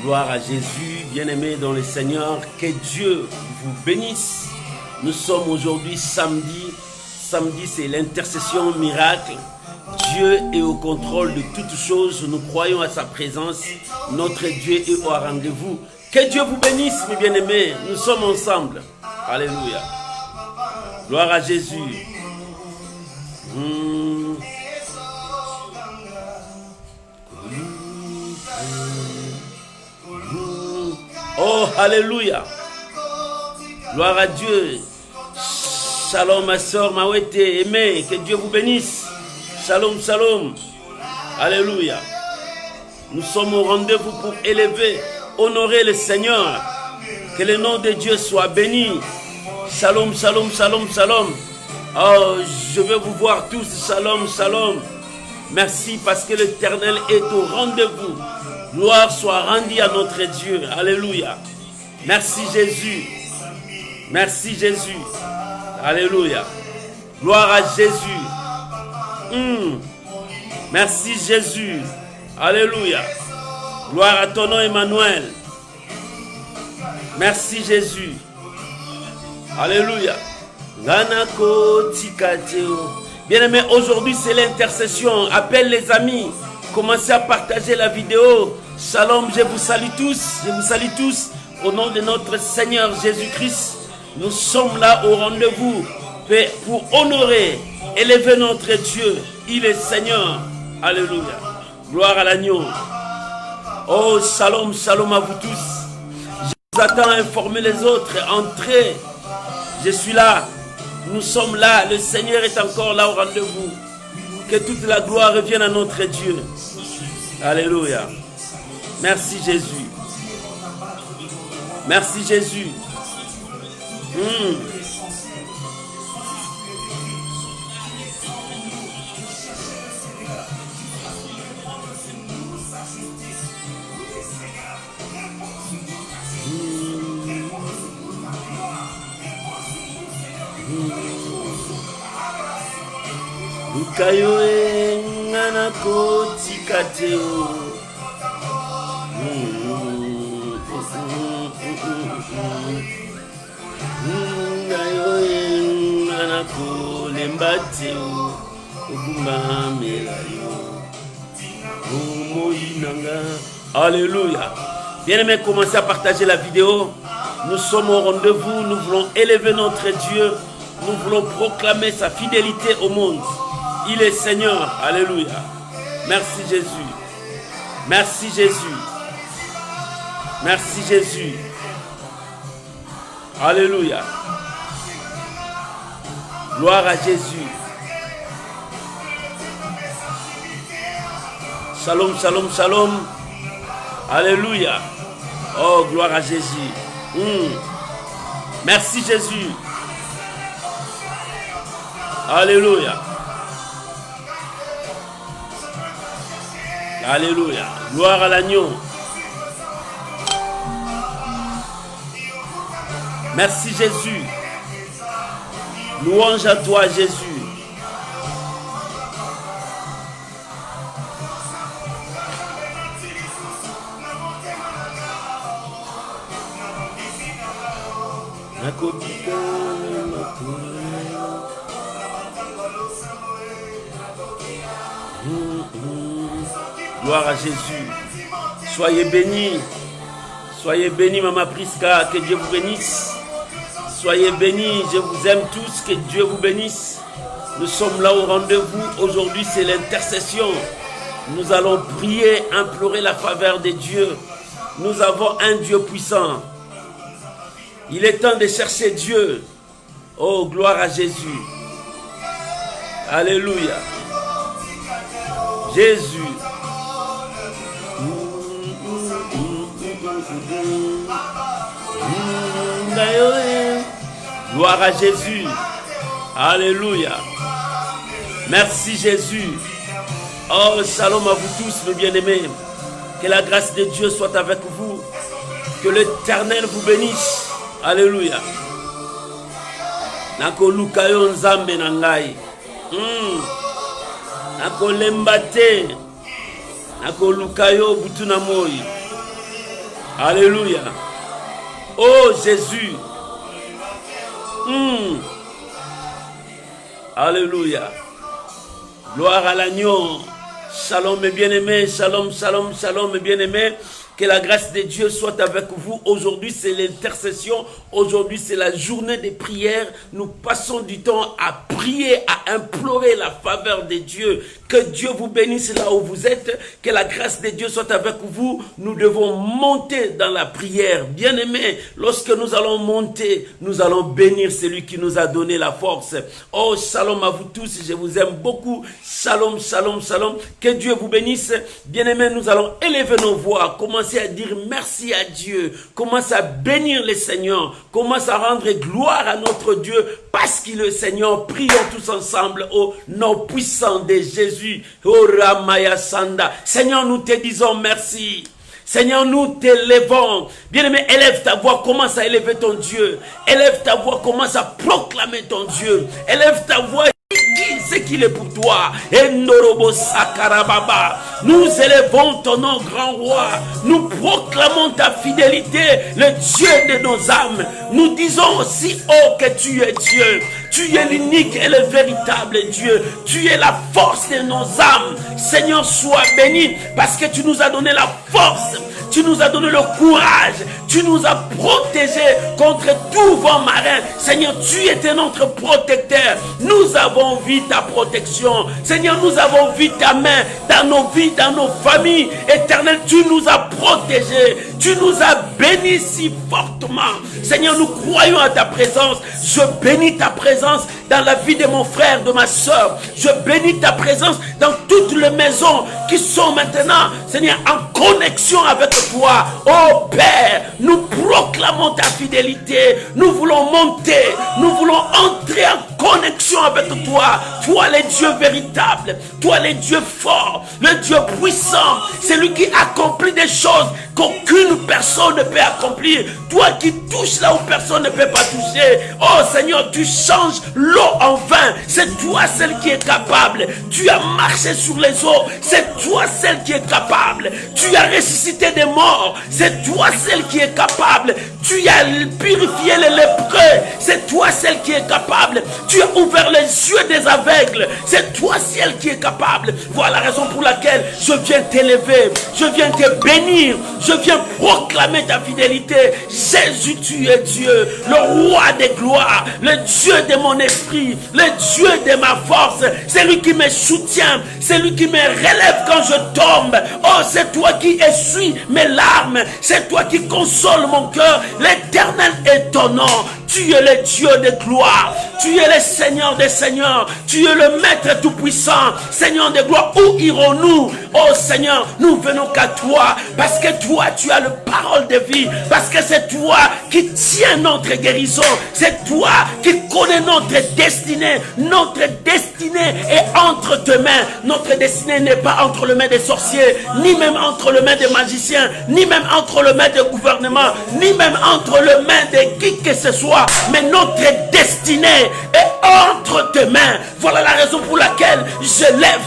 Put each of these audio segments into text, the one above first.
Gloire à Jésus, bien-aimé dans le Seigneur, que Dieu vous bénisse. Nous sommes aujourd'hui samedi. Samedi, c'est l'intercession miracle. Dieu est au contrôle de toutes choses. Nous croyons à sa présence. Notre Dieu est au rendez-vous. Que Dieu vous bénisse, mes bien-aimés. Nous sommes ensemble. Alléluia. Gloire à Jésus. Oh, alléluia. Gloire à Dieu. Shalom, ma soeur Mawete, aimée, que Dieu vous bénisse. Shalom, shalom. Alléluia. Nous sommes au rendez-vous pour élever, honorer le Seigneur. Que le nom de Dieu soit béni. Shalom, shalom, shalom, shalom. Oh, je veux vous voir tous. Shalom, shalom. Merci parce que l'Éternel est au rendez-vous. Gloire soit rendue à notre Dieu. Alléluia. Merci Jésus. Merci Jésus. Alléluia. Gloire à Jésus. Merci Jésus. Alléluia. Gloire à ton nom Emmanuel. Merci Jésus. Alléluia. Bien-aimés, aujourd'hui c'est l'intercession. Appelle les amis. Commencez à partager la vidéo. Shalom, je vous salue tous. Je vous salue tous. Au nom de notre Seigneur Jésus-Christ. Nous sommes là au rendez-vous pour honorer, élever notre Dieu. Il est Seigneur. Alléluia. Gloire à l'agneau. Oh, shalom, shalom à vous tous. Je vous attends à informer les autres. Entrez. Je suis là. Nous sommes là. Le Seigneur est encore là au rendez-vous. Que toute la gloire revienne à notre Dieu. Alléluia. Merci Jésus. Merci Jésus. Lukayo ngana koti kateo. Alléluia. Bien-aimés, commencez à partager la vidéo. Nous sommes au rendez-vous. Nous voulons élever notre Dieu. Nous voulons proclamer sa fidélité au monde. Il est Seigneur. Alléluia. Merci Jésus. Merci Jésus. Merci Jésus. Alléluia. Gloire à Jésus. Shalom, shalom, shalom. Alléluia. Oh, gloire à Jésus. Merci Jésus. Alléluia. Alléluia. Gloire à l'agneau. Merci Jésus. Louange à toi Jésus. Gloire à Jésus. Soyez bénis. Soyez bénis, Maman Priska. Que Dieu vous bénisse. Soyez bénis. Je vous aime tous. Que Dieu vous bénisse. Nous sommes là au rendez-vous. Aujourd'hui, c'est l'intercession. Nous allons prier, implorer la faveur de Dieu. Nous avons un Dieu puissant. Il est temps de chercher Dieu. Oh, gloire à Jésus. Alléluia. Jésus. Gloire à Jésus. Alléluia. Merci Jésus. Oh, shalom à vous tous, mes bien-aimés. Que la grâce de Dieu soit avec vous. Que l'Éternel vous bénisse. Alléluia. Nako lukayo nzambe na ngai. Nako lembate. Nako lukayo butuna moi. Alléluia. Oh Jésus. Alléluia. Gloire à l'agneau. Shalom mes bien-aimés. Shalom, shalom, shalom mes bien-aimés. Que la grâce de Dieu soit avec vous. Aujourd'hui, c'est l'intercession. Aujourd'hui, c'est la journée des prières. Nous passons du temps à prier, à implorer la faveur de Dieu. Que Dieu vous bénisse là où vous êtes. Que la grâce de Dieu soit avec vous. Nous devons monter dans la prière. Bien-aimés, lorsque nous allons monter, nous allons bénir celui qui nous a donné la force. Oh, shalom à vous tous. Je vous aime beaucoup. Shalom, shalom, shalom. Que Dieu vous bénisse. Bien-aimés, nous allons élever nos voix. Commencez à dire merci à Dieu. Commence à bénir le Seigneur. Commence à rendre gloire à notre Dieu parce qu'il est le Seigneur. Prions tous ensemble au nom puissant de Jésus. Oh Ramaya Sanda. Seigneur, nous te disons merci. Seigneur, nous t'élevons. Bien-aimé, élève ta voix, commence à élever ton Dieu. Élève ta voix, commence à proclamer ton Dieu. Élève ta voix. C'est qu'il est pour toi. Endorobo Sakarababa. Nous élevons ton nom, grand roi. Nous proclamons ta fidélité, le Dieu de nos âmes. Nous disons aussi, oh, que tu es Dieu. Tu es l'unique et le véritable Dieu. Tu es la force de nos âmes. Seigneur, sois béni parce que tu nous as donné la force. Tu nous as donné le courage. Tu nous as protégés contre tout vent marin. Seigneur, tu étais notre protecteur. Nous avons vu ta protection. Seigneur, nous avons vu ta main dans nos vies, dans nos familles. Éternel, tu nous as protégés. Tu nous as bénis si fortement. Seigneur, nous croyons à ta présence. Je bénis ta présence dans la vie de mon frère, de ma soeur. Je bénis ta présence dans toutes les maisons qui sont maintenant, Seigneur, en connexion avec toi. Oh Père, nous proclamons ta fidélité. Nous voulons monter. Nous voulons entrer en connexion avec toi. Toi, le Dieu véritable. Toi, le Dieu fort. Le Dieu puissant. Celui qui accomplit des choses qu'aucune personne ne peut accomplir. Toi qui touches là où personne ne peut pas toucher. Oh Seigneur, tu changes l'eau en vin. C'est toi celle qui est capable. Tu as marché sur les eaux. C'est toi celle qui est capable. Tu as ressuscité des morts. C'est toi celle qui est capable. Tu as purifié les lépreux. C'est toi celle qui est capable. Tu as ouvert les yeux des aveugles. C'est toi celle qui est capable. Voilà la raison pour laquelle je viens t'élever. Je viens te bénir. Je viens proclamer ta fidélité. Jésus, tu es Dieu, le roi des gloires, le Dieu de mon esprit, le Dieu de ma force. C'est lui qui me soutient, c'est lui qui me relève quand je tombe. Oh, c'est toi qui essuie mes larmes, c'est toi qui console mon cœur. L'Éternel est ton nom. Tu es le Dieu de gloire. Tu es le Seigneur des seigneurs. Tu es le Maître tout-puissant. Seigneur de gloire, où irons-nous? Oh Seigneur, nous venons qu'à toi. Parce que toi, tu as la parole de vie. Parce que c'est toi qui tiens notre guérison. C'est toi qui connais notre destinée. Notre destinée est entre tes mains. Notre destinée n'est pas entre les mains des sorciers, ni même entre les mains des magiciens, ni même entre les mains des gouvernements, ni même entre les mains de qui que ce soit. Mais notre destinée est entre tes mains. Voilà la raison pour laquelle je lève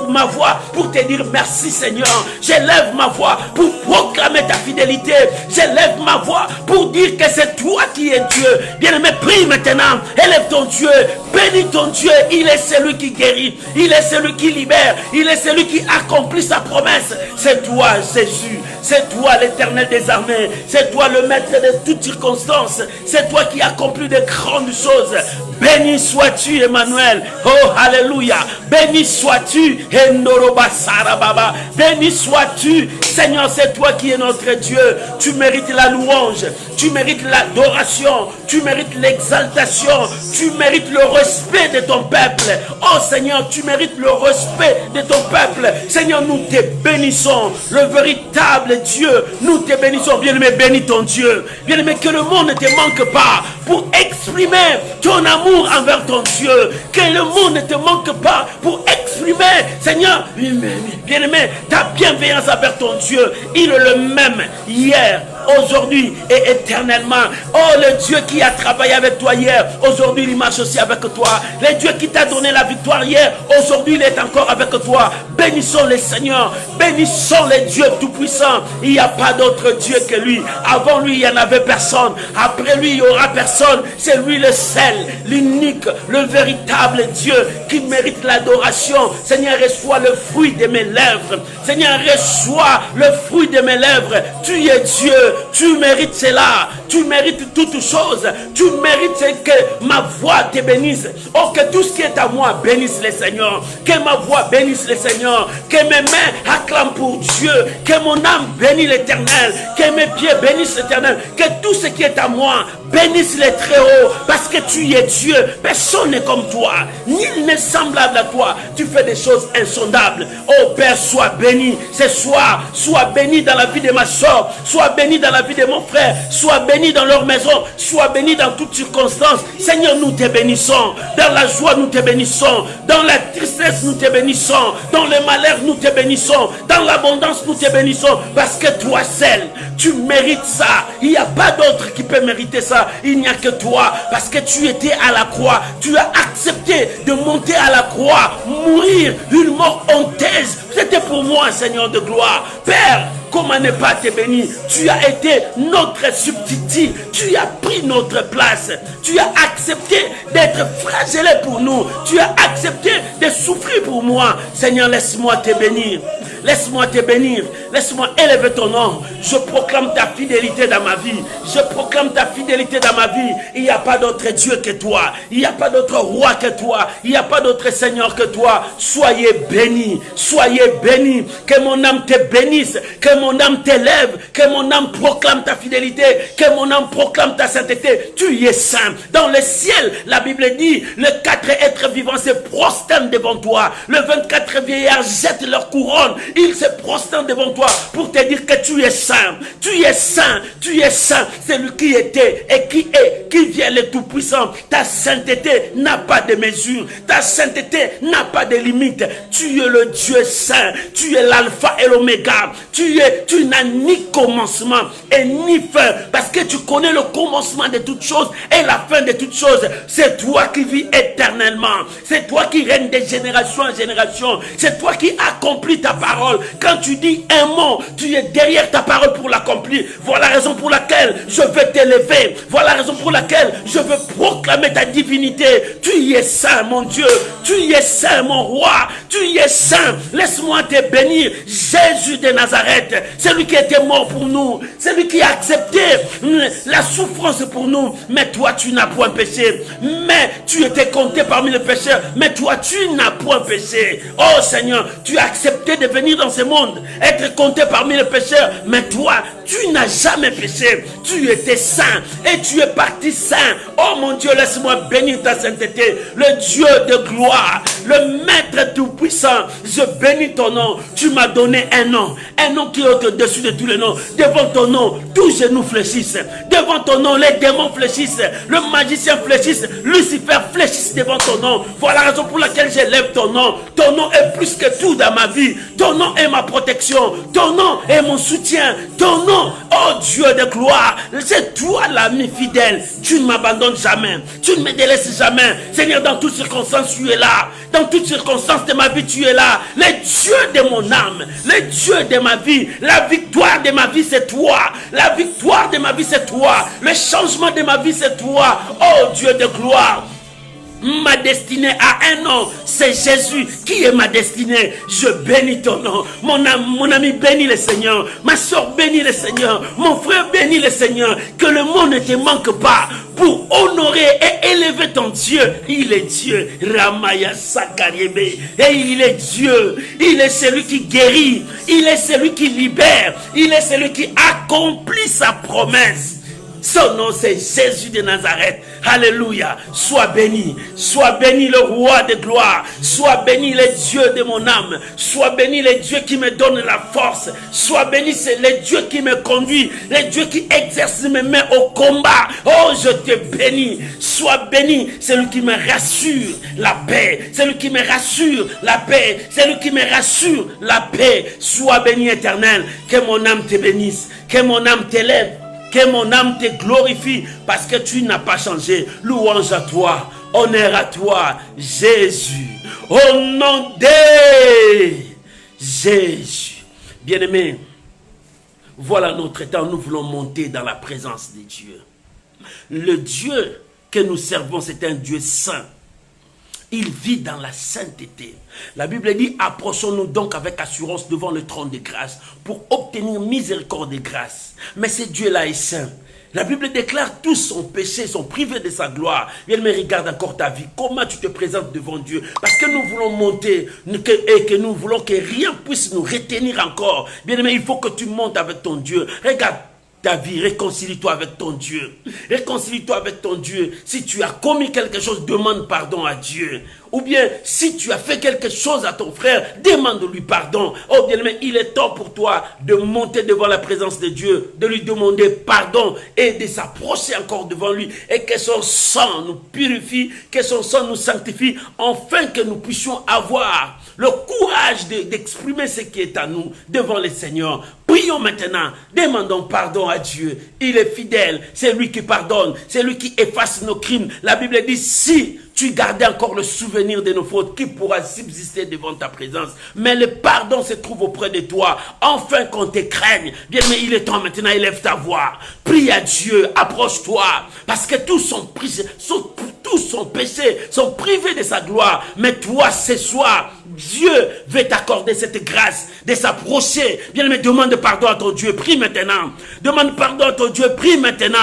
ma voix pour te dire merci Seigneur. Je lève ma voix pour proclamer ta fidélité. Je lève ma voix pour dire que c'est toi qui es Dieu. Bien-aimé, prie maintenant. Élève ton Dieu. Bénis ton Dieu. Il est celui qui guérit. Il est celui qui libère. Il est celui qui accomplit sa promesse. C'est toi Jésus. C'est toi l'Éternel des armées. C'est toi le maître de toutes circonstances. C'est toi qui accomplis de grandes choses. Béni sois-tu Emmanuel. Oh alléluia. Béni sois-tu Endoroba Sarababa. Béni sois-tu Seigneur, c'est toi qui es notre Dieu. Tu mérites la louange. Tu mérites l'adoration. Tu mérites l'exaltation. Tu mérites le respect de ton peuple. Oh Seigneur, tu mérites le respect de ton peuple. Seigneur, nous te bénissons. Le véritable Dieu, nous te bénissons. Bien-aimé, bénis ton Dieu. Bien-aimé, que le monde ne te manque pas pour exprimer ton amour envers ton Dieu. Que le monde ne te manque pas pour exprimer, Seigneur, bien-aimé, ta bienveillance envers ton Dieu. Il est le même hier, aujourd'hui et éternellement. Oh, le Dieu qui a travaillé avec toi hier, aujourd'hui il marche aussi avec toi. Le Dieu qui t'a donné la victoire hier, aujourd'hui il est encore avec toi. Bénissons le Seigneur, bénissons le Dieu Tout-Puissant. Il n'y a pas d'autre Dieu que lui. Avant lui, il n'y en avait personne. Après lui, il n'y aura personne. C'est lui le seul, l'unique, le véritable Dieu qui mérite l'adoration. Seigneur, reçois le fruit de mes lèvres. Seigneur, reçois le fruit de mes lèvres. Tu es Dieu, tu mérites cela. Tu mérites toutes choses. Tu mérites que ma voix te bénisse. Oh, que tout ce qui est à moi bénisse le Seigneur. Que ma voix bénisse le Seigneur. Que mes mains acclament pour Dieu. Que mon âme bénisse l'Éternel. Que mes pieds bénissent l'Éternel. Que tout ce qui est à moi bénisse les Très-Hauts. Parce que tu es Dieu. Personne n'est comme toi. Nul n'est semblable à toi. Tu fais des choses insondables. Oh Père, sois béni ce soir. Sois béni dans la vie de ma soeur. Sois béni dans la vie de mon frère. Sois béni dans leur maison. Sois béni dans toutes circonstances. Seigneur, nous te bénissons. Dans la joie, nous te bénissons. Dans la tristesse, nous te bénissons. Dans le malheur, nous te bénissons. Dans l'abondance, nous te bénissons. Parce que toi seul, tu mérites ça. Il n'y a pas d'autre qui peut mériter ça. Il n'y a que toi. Parce que tu étais à la croix. Tu as accepté de monter à la croix. Mourir une mort honteuse. C'était pour moi, Seigneur de gloire. Père, comment ne pas te bénir? Tu as été notre substitut. Tu as pris notre place. Tu as accepté d'être flagellé pour nous. Tu as accepté de souffrir pour moi. Seigneur, laisse-moi te bénir. Laisse-moi te bénir. Laisse-moi élever ton nom. Je proclame ta fidélité dans ma vie. Je proclame ta fidélité dans ma vie. Il n'y a pas d'autre Dieu que toi. Il n'y a pas d'autre roi que toi. Il n'y a pas d'autre Seigneur que toi. Soyez bénis. Soyez bénis. Que mon âme te bénisse. Que mon âme t'élève. Que mon âme proclame ta fidélité. Que mon âme proclame ta sainteté. Tu es saint. Dans le ciel, la Bible dit, les 4 êtres vivants se prosternent devant toi. Les 24 vieillards jettent leur couronne. Ils se prosternent devant toi pour te dire que tu es saint. Tu es saint. Tu es saint. C'est lui qui était et qui est, qui vient le Tout-Puissant. Ta sainteté n'a pas de mesure. Ta sainteté n'a pas de limite. Tu es le Dieu saint. Tu es l'alpha et l'oméga. Tu n'as ni commencement et ni fin. Parce que tu connais le commencement de toutes choses et la fin de toutes choses. C'est toi qui vis éternellement. C'est toi qui règnes de génération en génération. C'est toi qui accomplis ta parole. Quand tu dis un mot, tu es derrière ta parole pour l'accomplir. Voilà la raison pour laquelle je veux t'élever. Voilà la raison pour laquelle je veux proclamer ta divinité. Tu es saint, mon Dieu. Tu es saint, mon roi. Tu es saint. Laisse-moi te bénir. Jésus de Nazareth, celui qui était mort pour nous, celui qui a accepté la souffrance pour nous. Mais toi, tu n'as point péché. Mais tu étais compté parmi les pécheurs. Mais toi, tu n'as point péché. Oh Seigneur, tu as accepté de venir dans ce monde, être compté parmi les pécheurs. Mais toi, tu n'as jamais péché. Tu étais saint et tu es parti saint. Oh mon Dieu, laisse-moi bénir ta sainteté. Le Dieu de gloire, le Maître tout-puissant, je bénis ton nom. Tu m'as donné un nom qui est au-dessus de tous les noms. Devant ton nom, tous genoux fléchissent. Devant ton nom, les démons fléchissent. Le magicien fléchisse. Lucifer fléchisse devant ton nom. Voilà la raison pour laquelle j'élève ton nom. Ton nom est plus que tout dans ma vie. Ton nom est ma protection. Ton nom est mon soutien. Ton nom, oh Dieu de gloire, c'est toi l'ami fidèle. Tu ne m'abandonnes jamais. Tu ne me délaisses jamais. Seigneur, dans toutes circonstances, tu es là. Dans toutes circonstances de ma vie, tu es là. Le Dieu de mon âme, le Dieu de ma vie, la victoire de ma vie, c'est toi. La victoire de ma vie, c'est toi. Le changement de ma vie, c'est toi. Oh Dieu de gloire. Ma destinée a un nom, c'est Jésus qui est ma destinée. Je bénis ton nom. Mon ami bénit le Seigneur. Ma soeur bénit le Seigneur. Mon frère bénit le Seigneur. Que le monde ne te manque pas pour honorer et élever ton Dieu. Il est Dieu. Ramaya Sakariebe. Et il est Dieu. Il est celui qui guérit. Il est celui qui libère. Il est celui qui accomplit sa promesse. Son nom c'est Jésus de Nazareth. Alléluia. Sois béni le roi de gloire. Sois béni le Dieu de mon âme. Sois béni le Dieu qui me donne la force. Sois béni c'est le Dieu qui me conduit. Le Dieu qui exerce mes mains au combat. Oh, je te bénis. Sois béni, c'est lui qui me rassure la paix. C'est lui qui me rassure la paix. C'est lui qui me rassure la paix. Sois béni éternel. Que mon âme te bénisse. Que mon âme t'élève. Que mon âme te glorifie parce que tu n'as pas changé. Louange à toi, honneur à toi, Jésus. Au nom de Jésus. Bien-aimés, voilà notre temps. Nous voulons monter dans la présence de Dieu. Le Dieu que nous servons, c'est un Dieu saint. Il vit dans la sainteté. La Bible dit, approchons-nous donc avec assurance devant le trône de grâce pour obtenir miséricorde et grâce. Mais ce Dieu-là est saint. La Bible déclare tous sont péchés, sont privés de sa gloire. Bien, mais regarde encore ta vie. Comment tu te présentes devant Dieu? Parce que nous voulons monter et que nous voulons que rien puisse nous retenir encore. Bien, mais il faut que tu montes avec ton Dieu. Regarde ta vie, réconcilie-toi avec ton Dieu. Réconcilie-toi avec ton Dieu. Si tu as commis quelque chose, demande pardon à Dieu. Ou bien, si tu as fait quelque chose à ton frère, demande-lui pardon. Oh bien aimé, il est temps pour toi de monter devant la présence de Dieu, de lui demander pardon et de s'approcher encore devant lui. Et que son sang nous purifie, que son sang nous sanctifie, afin que nous puissions avoir le courage d'exprimer ce qui est à nous devant le Seigneur. Prions maintenant, demandons pardon à Dieu. Il est fidèle, c'est lui qui pardonne, c'est lui qui efface nos crimes. La Bible dit, si tu gardais encore le souvenir de nos fautes, qui pourra subsister devant ta présence? Mais le pardon se trouve auprès de toi, enfin qu'on te craigne. Bien, mais il est temps maintenant, élève ta voix. Prie à Dieu, approche-toi, parce que tous sont péchés, sont privés de sa gloire. Mais toi, ce soir, Dieu veut t'accorder cette grâce de s'approcher. Bien, mais demande pardon à ton Dieu, prie maintenant. Demande pardon à ton Dieu, prie maintenant.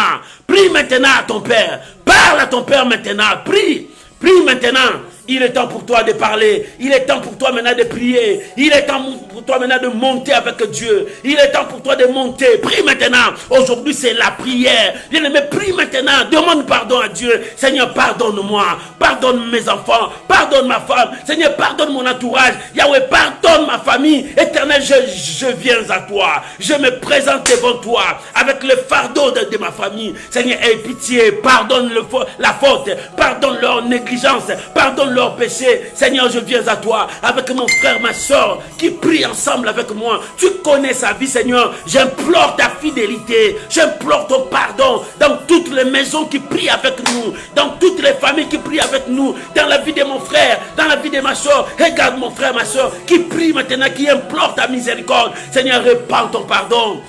Prie maintenant à ton Père. Parle à ton Père maintenant, prie. Prie maintenant. Il est temps pour toi de parler. Il est temps pour toi maintenant de prier. Il est temps pour toi maintenant de monter avec Dieu. Il est temps pour toi de monter. Prie maintenant. Aujourd'hui, c'est la prière. Bien-aimé, prie maintenant. Demande pardon à Dieu. Seigneur, pardonne-moi. Pardonne mes enfants. Pardonne ma femme. Seigneur, pardonne mon entourage. Yahweh, pardonne ma famille. Éternel, je viens à toi. Je me présente devant toi avec le fardeau de ma famille. Seigneur, aie pitié. Pardonne la faute. Pardonne leur négligence. Pardonne leur péché. Seigneur, je viens à toi avec mon frère, ma soeur qui prient ensemble avec moi. Tu connais sa vie, Seigneur. J'implore ta fidélité. J'implore ton pardon dans toutes les maisons qui prient avec nous, dans toutes les familles qui prient avec nous, dans la vie de mon frère, dans la vie de ma soeur. Regarde mon frère, ma soeur qui prie maintenant, qui implore ta miséricorde. Seigneur, répands ton pardon.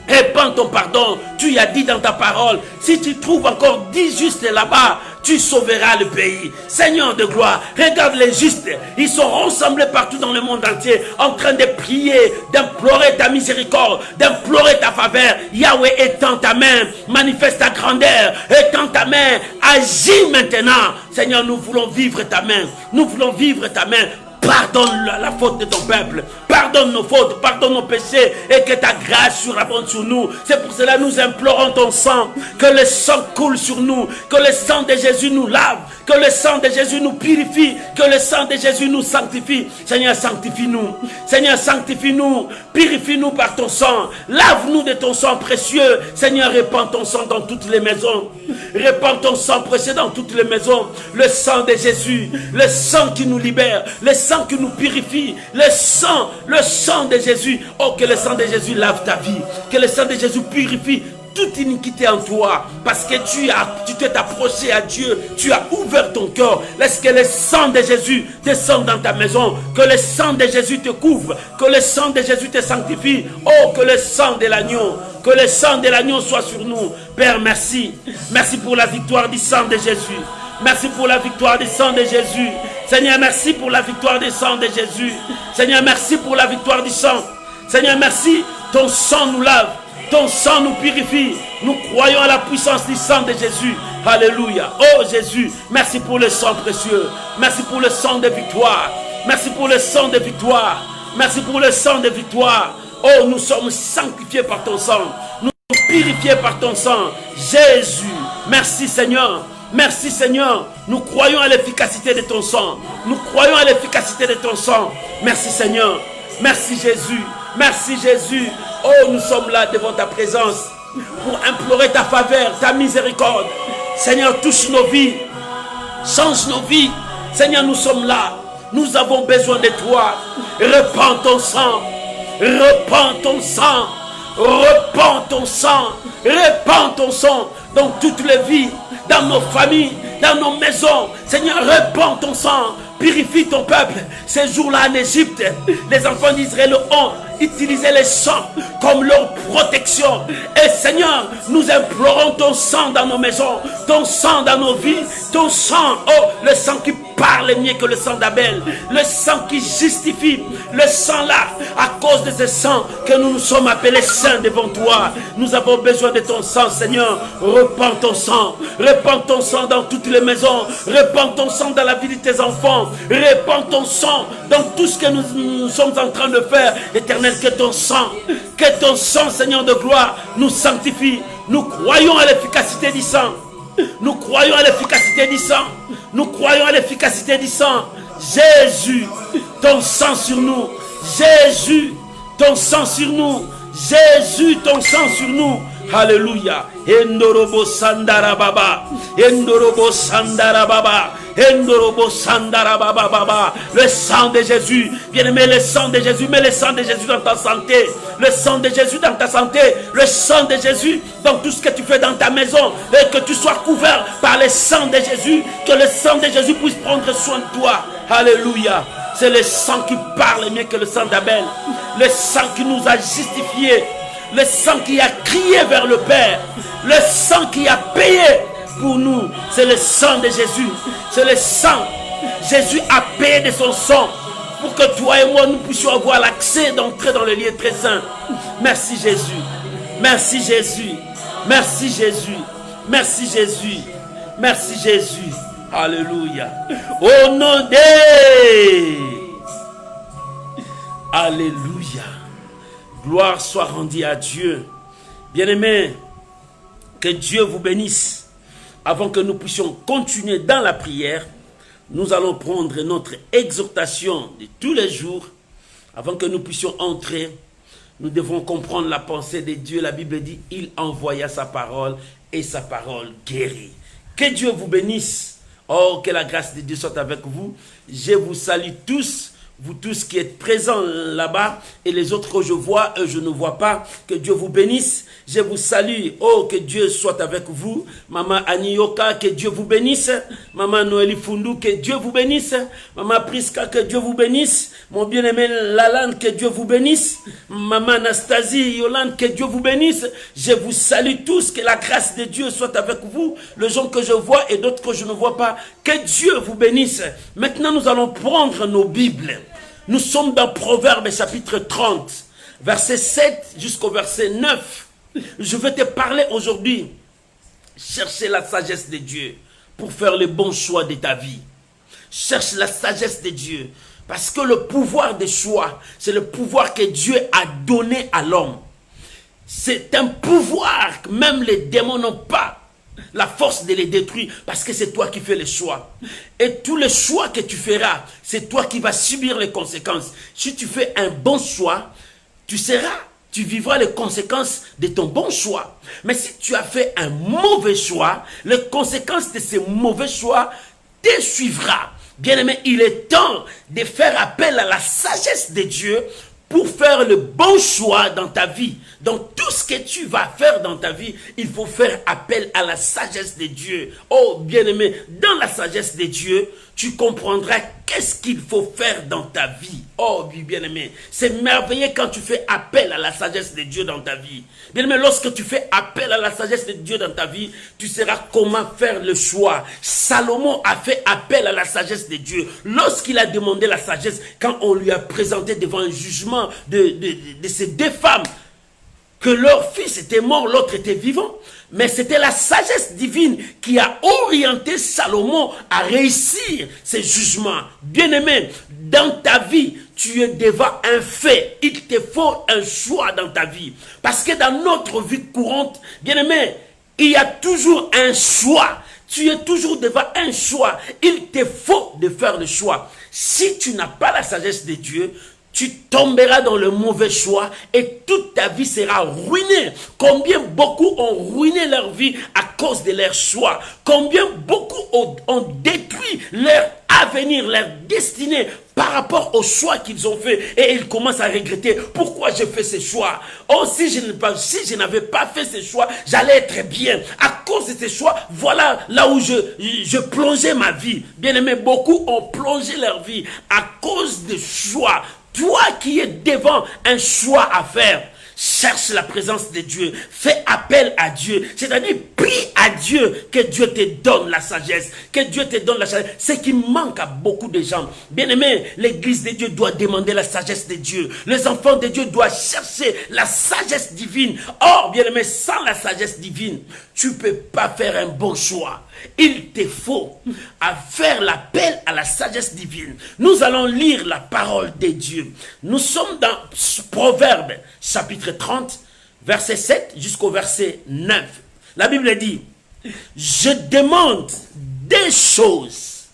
Répands ton pardon. Tu as dit dans ta parole, si tu trouves encore 10 justes là-bas, tu sauveras le pays. Seigneur de gloire, regarde les justes. Ils sont rassemblés partout dans le monde entier, en train de prier, d'implorer ta miséricorde, d'implorer ta faveur. Yahweh, étends ta main, manifeste ta grandeur, étends ta main, agis maintenant. Seigneur, nous voulons vivre ta main. Nous voulons vivre ta main. Pardonne la faute de ton peuple. Pardonne nos fautes, pardonne nos péchés et que ta grâce surabonde sur nous. C'est pour cela que nous implorons ton sang. Que le sang coule sur nous. Que le sang de Jésus nous lave. Que le sang de Jésus nous purifie. Que le sang de Jésus nous sanctifie. Seigneur, sanctifie-nous. Seigneur, sanctifie-nous. Purifie-nous par ton sang. Lave-nous de ton sang précieux. Seigneur, répands ton sang dans toutes les maisons. Répands ton sang précieux dans toutes les maisons. Le sang de Jésus. Le sang qui nous libère. Le sang qui nous purifie. Le sang de Jésus. Oh, que le sang de Jésus lave ta vie. Que le sang de Jésus purifie toute iniquité en toi, parce que tu t'es approché à Dieu, tu as ouvert ton cœur. Laisse que le sang de Jésus descende dans ta maison, que le sang de Jésus te couvre, que le sang de Jésus te sanctifie. Oh, que le sang de l'agneau soit sur nous. Père, merci. Merci pour la victoire du sang de Jésus. Merci pour la victoire du sang de Jésus. Seigneur, merci pour la victoire du sang de Jésus. Seigneur, merci pour la victoire du sang. Seigneur, merci. Ton sang nous lave. Ton sang nous purifie. Nous croyons à la puissance du sang de Jésus. Alléluia. Oh Jésus, merci pour le sang précieux. Merci pour le sang de victoire. Merci pour le sang de victoire. Merci pour le sang de victoire. Oh, nous sommes sanctifiés par ton sang. Nous purifiés par ton sang. Jésus, merci Seigneur. Merci Seigneur, nous croyons à l'efficacité de ton sang. Nous croyons à l'efficacité de ton sang. Merci Seigneur. Merci Jésus. Merci Jésus. Oh, nous sommes là devant ta présence pour implorer ta faveur, ta miséricorde. Seigneur, touche nos vies. Change nos vies. Seigneur, nous sommes là. Nous avons besoin de toi. Répands ton sang. Répands ton sang. Répands ton sang. Répands ton sang dans toutes les vies, dans nos familles, dans nos maisons. Seigneur, répands ton sang. Purifie ton peuple. Ces jours-là en Égypte, les enfants d'Israël ont utilisé les sang comme leur protection. Et Seigneur, nous implorons ton sang dans nos maisons, ton sang dans nos vies, ton sang, oh, le sang qui parle mieux que le sang d'Abel, le sang qui justifie, le sang là, à cause de ce sang que nous nous sommes appelés saints devant toi. Nous avons besoin de ton sang, Seigneur. Répands ton sang dans toutes les maisons, répands ton sang dans la vie de tes enfants, répands ton sang dans tout ce que nous sommes en train de faire. Éternel, que ton sang, Seigneur de gloire, nous sanctifie. Nous croyons à l'efficacité du sang. Nous croyons à l'efficacité du sang. Nous croyons à l'efficacité du sang. Jésus, ton sang sur nous. Jésus, ton sang sur nous. Jésus, ton sang sur nous. Alléluia. Endorobo sandara baba. Endorobo sandara baba. Endorobo sandara baba baba. Le sang de Jésus. Bien-aimé, le sang de Jésus. Mets le sang de Jésus dans ta santé. Le sang de Jésus dans ta santé. Le sang de Jésus dans tout ce que tu fais dans ta maison. Et que tu sois couvert par le sang de Jésus. Que le sang de Jésus puisse prendre soin de toi. Alléluia. C'est le sang qui parle mieux que le sang d'Abel. Le sang qui nous a justifiés. Le sang qui a crié vers le Père. Le sang qui a payé pour nous. C'est le sang de Jésus. C'est le sang. Jésus a payé de son sang pour que toi et moi nous puissions avoir l'accès d'entrer dans le lieu très saint. Merci Jésus. Merci Jésus. Merci Jésus. Merci Jésus. Merci Jésus. Alléluia. Au nom de... Alléluia. Gloire soit rendue à Dieu. Bien-aimés, que Dieu vous bénisse. Avant que nous puissions continuer dans la prière, nous allons prendre notre exhortation de tous les jours. Avant que nous puissions entrer, nous devons comprendre la pensée de Dieu. La Bible dit, il envoya sa parole et sa parole guérit. Que Dieu vous bénisse. Oh, que la grâce de Dieu soit avec vous. Je vous salue tous. Vous tous qui êtes présents là-bas et les autres que je vois, je ne vois pas. Que Dieu vous bénisse. Je vous salue. Oh, que Dieu soit avec vous. Maman Anioka, que Dieu vous bénisse. Maman Noélie Fundou, que Dieu vous bénisse. Maman Priska, que Dieu vous bénisse. Mon bien-aimé Lalande, que Dieu vous bénisse. Maman Anastasie, Yolande, que Dieu vous bénisse. Je vous salue tous. Que la grâce de Dieu soit avec vous. Les gens que je vois et d'autres que je ne vois pas. Que Dieu vous bénisse. Maintenant, nous allons prendre nos Bibles. Nous sommes dans Proverbes chapitre 30, verset 7 jusqu'au verset 9. Je vais te parler aujourd'hui. Chercher la sagesse de Dieu pour faire le bon choix de ta vie. Cherche la sagesse de Dieu. Parce que le pouvoir des choix, c'est le pouvoir que Dieu a donné à l'homme. C'est un pouvoir que même les démons n'ont pas la force de les détruire, parce que c'est toi qui fais les choix. Et tous les choix que tu feras, c'est toi qui vas subir les conséquences. Si tu fais un bon choix, tu vivras les conséquences de ton bon choix. Mais si tu as fait un mauvais choix, les conséquences de ces mauvais choix te suivra. Bien-aimé, il est temps de faire appel à la sagesse de Dieu pour faire le bon choix dans ta vie. Dans tout ce que tu vas faire dans ta vie, il faut faire appel à la sagesse de Dieu. Oh, bien-aimé, dans la sagesse de Dieu, tu comprendras qu'est-ce qu'il faut faire dans ta vie. Oh, bien-aimé, c'est merveilleux quand tu fais appel à la sagesse de Dieu dans ta vie. Bien-aimé, lorsque tu fais appel à la sagesse de Dieu dans ta vie, tu sauras comment faire le choix. Salomon a fait appel à la sagesse de Dieu. Lorsqu'il a demandé la sagesse, quand on lui a présenté devant un jugement de ces deux femmes, que leur fils était mort, l'autre était vivant. Mais c'était la sagesse divine qui a orienté Salomon à réussir ses jugements. Bien-aimé, dans ta vie, tu es devant un fait. Il te faut un choix dans ta vie. Parce que dans notre vie courante, bien-aimé, il y a toujours un choix. Tu es toujours devant un choix. Il te faut de faire le choix. Si tu n'as pas la sagesse de Dieu, tu tomberas dans le mauvais choix et toute ta vie sera ruinée. Combien beaucoup ont ruiné leur vie à cause de leur choix. Combien beaucoup ont détruit leur avenir, leur destinée par rapport au choix qu'ils ont fait. Et ils commencent à regretter pourquoi j'ai fait ce choix. Oh, si je n'avais pas fait ce choix, j'allais être bien. À cause de ces choix, voilà là où je plongeais ma vie. Bien aimé, beaucoup ont plongé leur vie à cause de choix. Toi qui es devant un choix à faire, cherche la présence de Dieu, fais appel à Dieu, c'est-à-dire prie à Dieu que Dieu te donne la sagesse, que Dieu te donne la sagesse. Ce qui manque à beaucoup de gens. Bien-aimés, l'église de Dieu doit demander la sagesse de Dieu. Les enfants de Dieu doivent chercher la sagesse divine. Or, bien-aimés, sans la sagesse divine, tu ne peux pas faire un bon choix. Il te faut à faire l'appel à la sagesse divine. Nous allons lire la parole de Dieu. Nous sommes dans Proverbe, chapitre 30, verset 7 jusqu'au verset 9. La Bible dit, je demande des choses.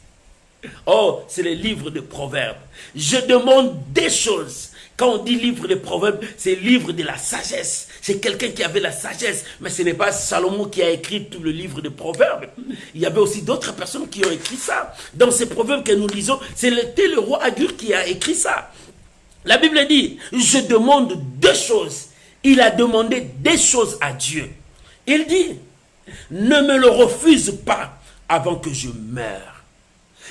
Oh, c'est le livre de Proverbes. Je demande des choses. Quand on dit livre de Proverbes, c'est livre de la sagesse. C'est quelqu'un qui avait la sagesse. Mais ce n'est pas Salomon qui a écrit tout le livre de Proverbes. Il y avait aussi d'autres personnes qui ont écrit ça. Dans ces proverbes que nous lisons, c'était le roi Agur qui a écrit ça. La Bible dit, je demande deux choses. Il a demandé des choses à Dieu. Il dit, ne me le refuse pas avant que je meure.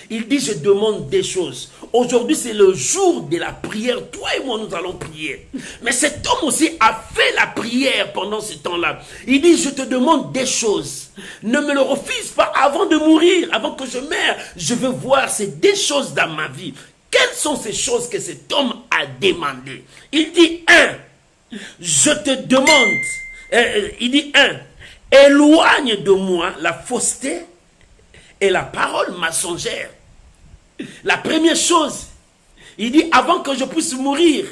Il dit, je demande des choses. Aujourd'hui, c'est le jour de la prière. Toi et moi, nous allons prier. Mais cet homme aussi a fait la prière pendant ce temps-là. Il dit, je te demande des choses. Ne me le refuse pas avant de mourir, avant que je meure. Je veux voir ces deux choses dans ma vie. Quelles sont ces choses que cet homme a demandé? Il dit, je te demande. Il dit, éloigne de moi la fausseté et la parole mensongère. La première chose, il dit, avant que je puisse mourir,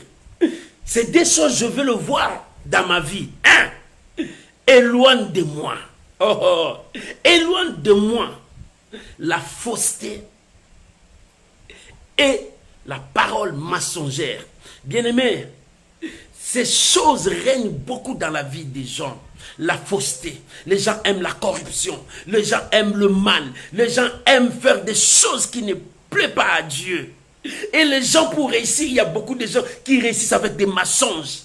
c'est des choses, je veux le voir dans ma vie. Éloigne de moi. Éloigne de moi la fausseté et la parole mensongère. Bien-aimé, ces choses règnent beaucoup dans la vie des gens. La fausseté. Les gens aiment la corruption. Les gens aiment le mal. Les gens aiment faire des choses qui ne plaisent pas à Dieu. Et les gens, pour réussir, il y a beaucoup de gens qui réussissent avec des mensonges.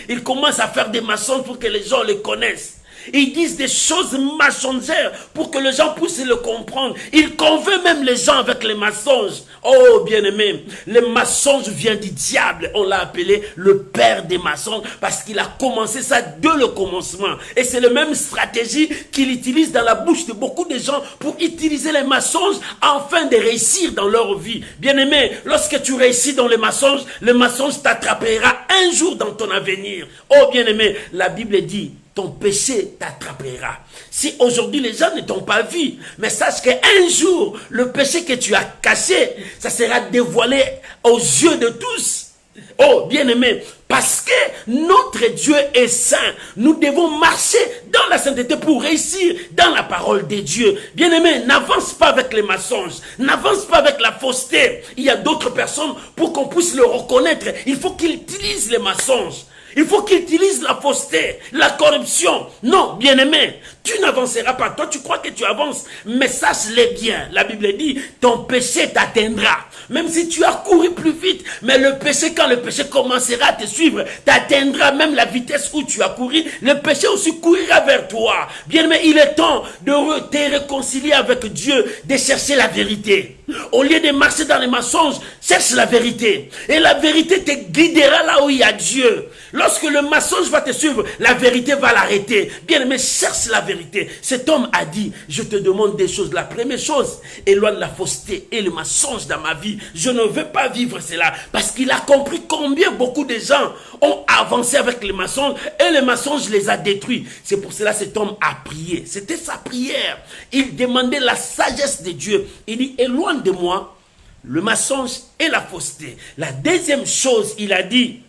Ils commencent à faire des mensonges pour que les gens les connaissent. Ils disent des choses mensongères pour que les gens puissent le comprendre. Ils convainquent même les gens avec les mensonges. Oh, bien-aimé, le mensonge vient du diable. On l'a appelé le père des mensonges parce qu'il a commencé ça dès le commencement. Et c'est la même stratégie qu'il utilise dans la bouche de beaucoup de gens pour utiliser les mensonges afin de réussir dans leur vie. Bien-aimé, lorsque tu réussis dans les mensonges, le mensonge t'attrapera un jour dans ton avenir. Oh, bien-aimé, la Bible dit, ton péché t'attrapera. Si aujourd'hui les gens ne t'ont pas vu, mais sache qu'un jour, le péché que tu as caché, ça sera dévoilé aux yeux de tous. Oh, bien-aimé, parce que notre Dieu est saint, nous devons marcher dans la sainteté pour réussir dans la parole de Dieu. Bien-aimé, n'avance pas avec les mensonges, n'avance pas avec la fausseté. Il y a d'autres personnes, pour qu'on puisse le reconnaître, il faut qu'ils utilisent les mensonges. Il faut qu'ils utilisent la fausseté, la corruption. Non, bien-aimé, tu n'avanceras pas. Toi, tu crois que tu avances, mais sache-le bien. La Bible dit, ton péché t'atteindra. Même si tu as couru plus vite, mais le péché, quand le péché commencera à te suivre, t'atteindra même la vitesse où tu as couru. Le péché aussi courira vers toi. Bien-aimé, il est temps de te réconcilier avec Dieu, de chercher la vérité. Au lieu de marcher dans les mensonges, cherche la vérité. Et la vérité te guidera là où il y a Dieu. Lorsque le mensonge va te suivre, la vérité va l'arrêter. Bien aimé, cherche la vérité. Cet homme a dit, je te demande des choses. La première chose, éloigne la fausseté et le mensonge dans ma vie. Je ne veux pas vivre cela. Parce qu'il a compris combien beaucoup de gens ont avancé avec les mensonges et les mensonges les a détruits. C'est pour cela que cet homme a prié. C'était sa prière. Il demandait la sagesse de Dieu. Il dit, éloigne de moi le mensonge et la fausseté. La deuxième chose, il a dit,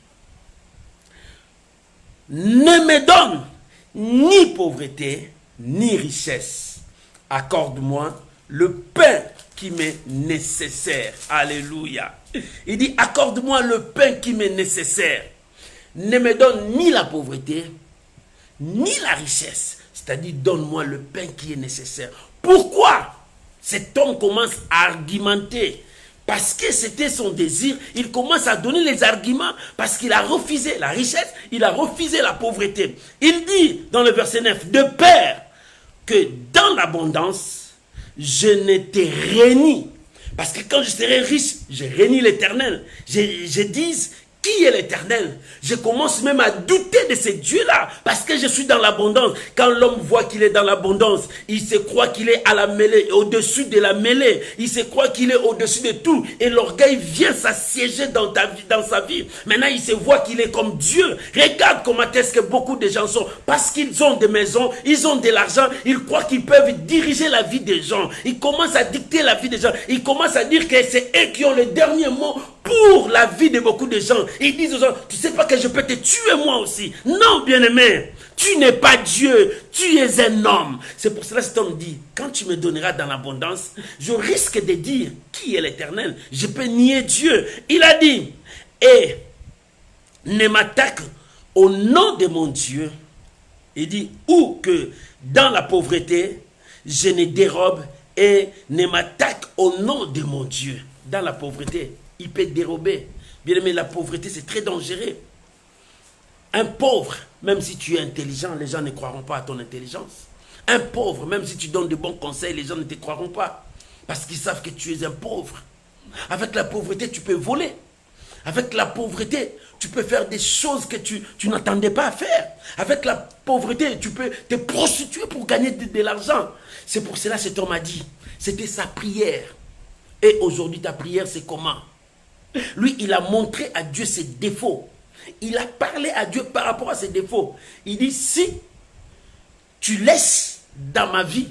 ne me donne ni pauvreté, ni richesse. Accorde-moi le pain qui m'est nécessaire. Alléluia. Il dit, accorde-moi le pain qui m'est nécessaire. Ne me donne ni la pauvreté, ni la richesse. C'est-à-dire, donne-moi le pain qui est nécessaire. Pourquoi cet homme commence à argumenter? Parce que c'était son désir. Il commence à donner les arguments parce qu'il a refusé la richesse, il a refusé la pauvreté. Il dit dans le verset 9, de peur que dans l'abondance, je ne te réunis. Parce que quand je serai riche, je réunis l'Éternel. Je dis, qui est l'Éternel? Je commence même à douter de ce Dieu-là parce que je suis dans l'abondance. Quand l'homme voit qu'il est dans l'abondance, il se croit qu'il est à la mêlée, au-dessus de la mêlée. Il se croit qu'il est au-dessus de tout. Et l'orgueil vient s'assiéger dans sa vie. Maintenant, il se voit qu'il est comme Dieu. Regarde comment est-ce que beaucoup de gens sont. Parce qu'ils ont des maisons, ils ont de l'argent, ils croient qu'ils peuvent diriger la vie des gens. Ils commencent à dicter la vie des gens. Ils commencent à dire que c'est eux qui ont le dernier mot pour la vie de beaucoup de gens. Ils disent aux gens, tu sais pas que je peux te tuer moi aussi. Non, bien-aimé, tu n'es pas Dieu, tu es un homme. C'est pour cela que cet homme dit, quand tu me donneras dans l'abondance, je risque de dire, qui est l'Éternel? Je peux nier Dieu. Il a dit, et ne m'attaque au nom de mon Dieu. Il dit, ou que dans la pauvreté, je ne dérobe et ne m'attaque au nom de mon Dieu. Dans la pauvreté, il peut dérober. Bien aimé, la pauvreté, c'est très dangereux. Un pauvre, même si tu es intelligent, les gens ne croiront pas à ton intelligence. Un pauvre, même si tu donnes de bons conseils, les gens ne te croiront pas. Parce qu'ils savent que tu es un pauvre. Avec la pauvreté, tu peux voler. Avec la pauvreté, tu peux faire des choses que tu n'attendais pas à faire. Avec la pauvreté, tu peux te prostituer pour gagner de l'argent. C'est pour cela que cet homme a dit, c'était sa prière. Et aujourd'hui, ta prière, c'est comment? Lui, il a montré à Dieu ses défauts. Il a parlé à Dieu par rapport à ses défauts. Il dit, si tu laisses dans ma vie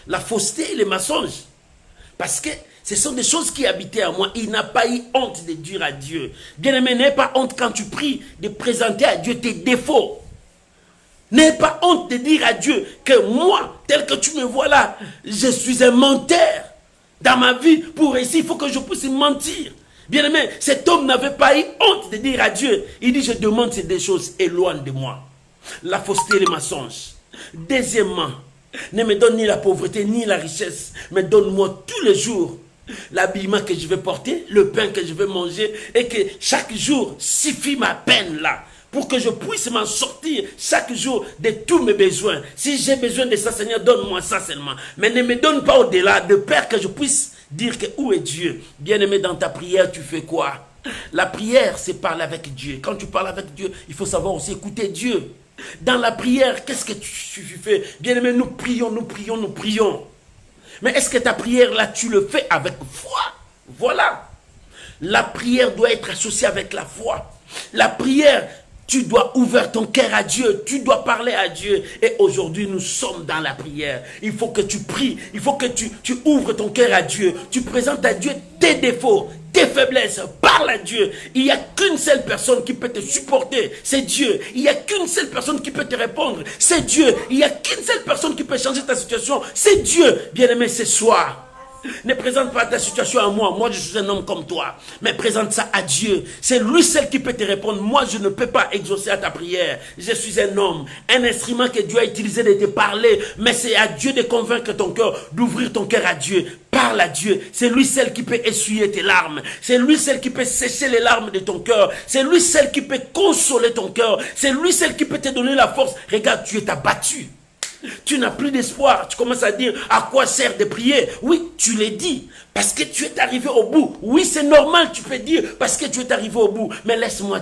la fausseté et les mensonges, parce que ce sont des choses qui habitaient à moi, il n'a pas eu honte de dire à Dieu. Bien-aimé, n'aie pas honte quand tu pries de présenter à Dieu tes défauts. N'aie pas honte de dire à Dieu que moi, tel que tu me vois là, je suis un menteur. Dans ma vie, pour réussir, il faut que je puisse mentir. Bien-aimé, cet homme n'avait pas eu honte de dire à Dieu. Il dit, je demande ces deux choses, éloigne de moi la fausseté et les mensonges. Deuxièmement, ne me donne ni la pauvreté ni la richesse, mais donne-moi tous les jours l'habillement que je vais porter, le pain que je vais manger, et que chaque jour suffit ma peine là, pour que je puisse m'en sortir chaque jour de tous mes besoins. Si j'ai besoin de ça, Seigneur, donne-moi ça seulement. Mais ne me donne pas au-delà, de peur que je puisse dire que où est Dieu? Bien-aimé, dans ta prière, tu fais quoi? La prière, c'est parler avec Dieu. Quand tu parles avec Dieu, il faut savoir aussi écouter Dieu. Dans la prière, qu'est-ce que tu fais? Bien-aimé, nous prions, nous prions, nous prions. Mais est-ce que ta prière, là, tu le fais avec foi? Voilà. La prière doit être associée avec la foi. La prière, tu dois ouvrir ton cœur à Dieu. Tu dois parler à Dieu. Et aujourd'hui, nous sommes dans la prière. Il faut que tu pries. Il faut que tu ouvres ton cœur à Dieu. Tu présentes à Dieu tes défauts, tes faiblesses. Parle à Dieu. Il n'y a qu'une seule personne qui peut te supporter. C'est Dieu. Il n'y a qu'une seule personne qui peut te répondre. C'est Dieu. Il n'y a qu'une seule personne qui peut changer ta situation. C'est Dieu. Bien-aimé, ce soir, ne présente pas ta situation à moi. Moi, je suis un homme comme toi. Mais présente ça à Dieu. C'est lui seul qui peut te répondre. Moi, je ne peux pas exaucer à ta prière. Je suis un homme. Un instrument que Dieu a utilisé de te parler. Mais c'est à Dieu de convaincre ton cœur, d'ouvrir ton cœur à Dieu. Parle à Dieu. C'est lui seul qui peut essuyer tes larmes. C'est lui seul qui peut sécher les larmes de ton cœur. C'est lui seul qui peut consoler ton cœur. C'est lui seul qui peut te donner la force. Regarde, tu es abattu. Tu n'as plus d'espoir. Tu commences à dire, à quoi sert de prier? Oui, tu l'as dit, parce que tu es arrivé au bout. Oui, c'est normal, tu peux dire, parce que tu es arrivé au bout. Mais laisse-moi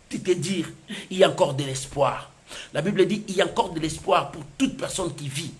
te dire, il y a encore de l'espoir. La Bible dit, il y a encore de l'espoir pour toute personne qui vit.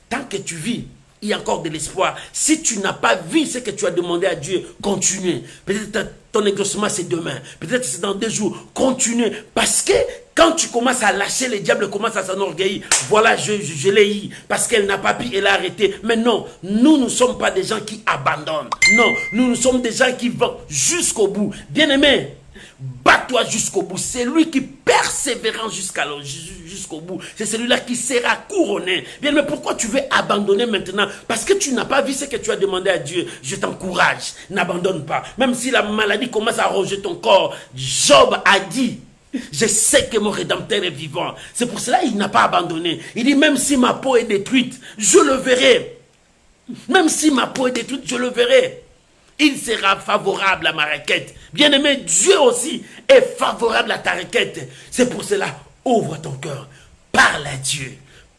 Tant que tu vis, il y a encore de l'espoir. Si tu n'as pas vu ce que tu as demandé à Dieu, continue. Peut-être ton exaucement c'est demain. Peut-être c'est dans 2 jours. Continue. Parce que quand tu commences à lâcher, le diable commence à s'enorgueillir. Voilà, je l'ai eu. Parce qu'elle n'a pas pu, elle a arrêté. Mais non, nous ne sommes pas des gens qui abandonnent. Non, nous sommes des gens qui vont jusqu'au bout. Bien-aimé, bats-toi jusqu'au bout. C'est lui qui persévère jusqu'au bout. C'est celui-là qui sera couronné. Bien, mais pourquoi tu veux abandonner maintenant? Parce que tu n'as pas vu ce que tu as demandé à Dieu. Je t'encourage. N'abandonne pas. Même si la maladie commence à ronger ton corps. Job a dit, je sais que mon Rédempteur est vivant. C'est pour cela qu'il n'a pas abandonné. Il dit, même si ma peau est détruite, je le verrai. Même si ma peau est détruite, je le verrai. Il sera favorable à ma requête. Bien-aimé, Dieu aussi est favorable à ta requête. C'est pour cela, ouvre ton cœur. Parle à Dieu.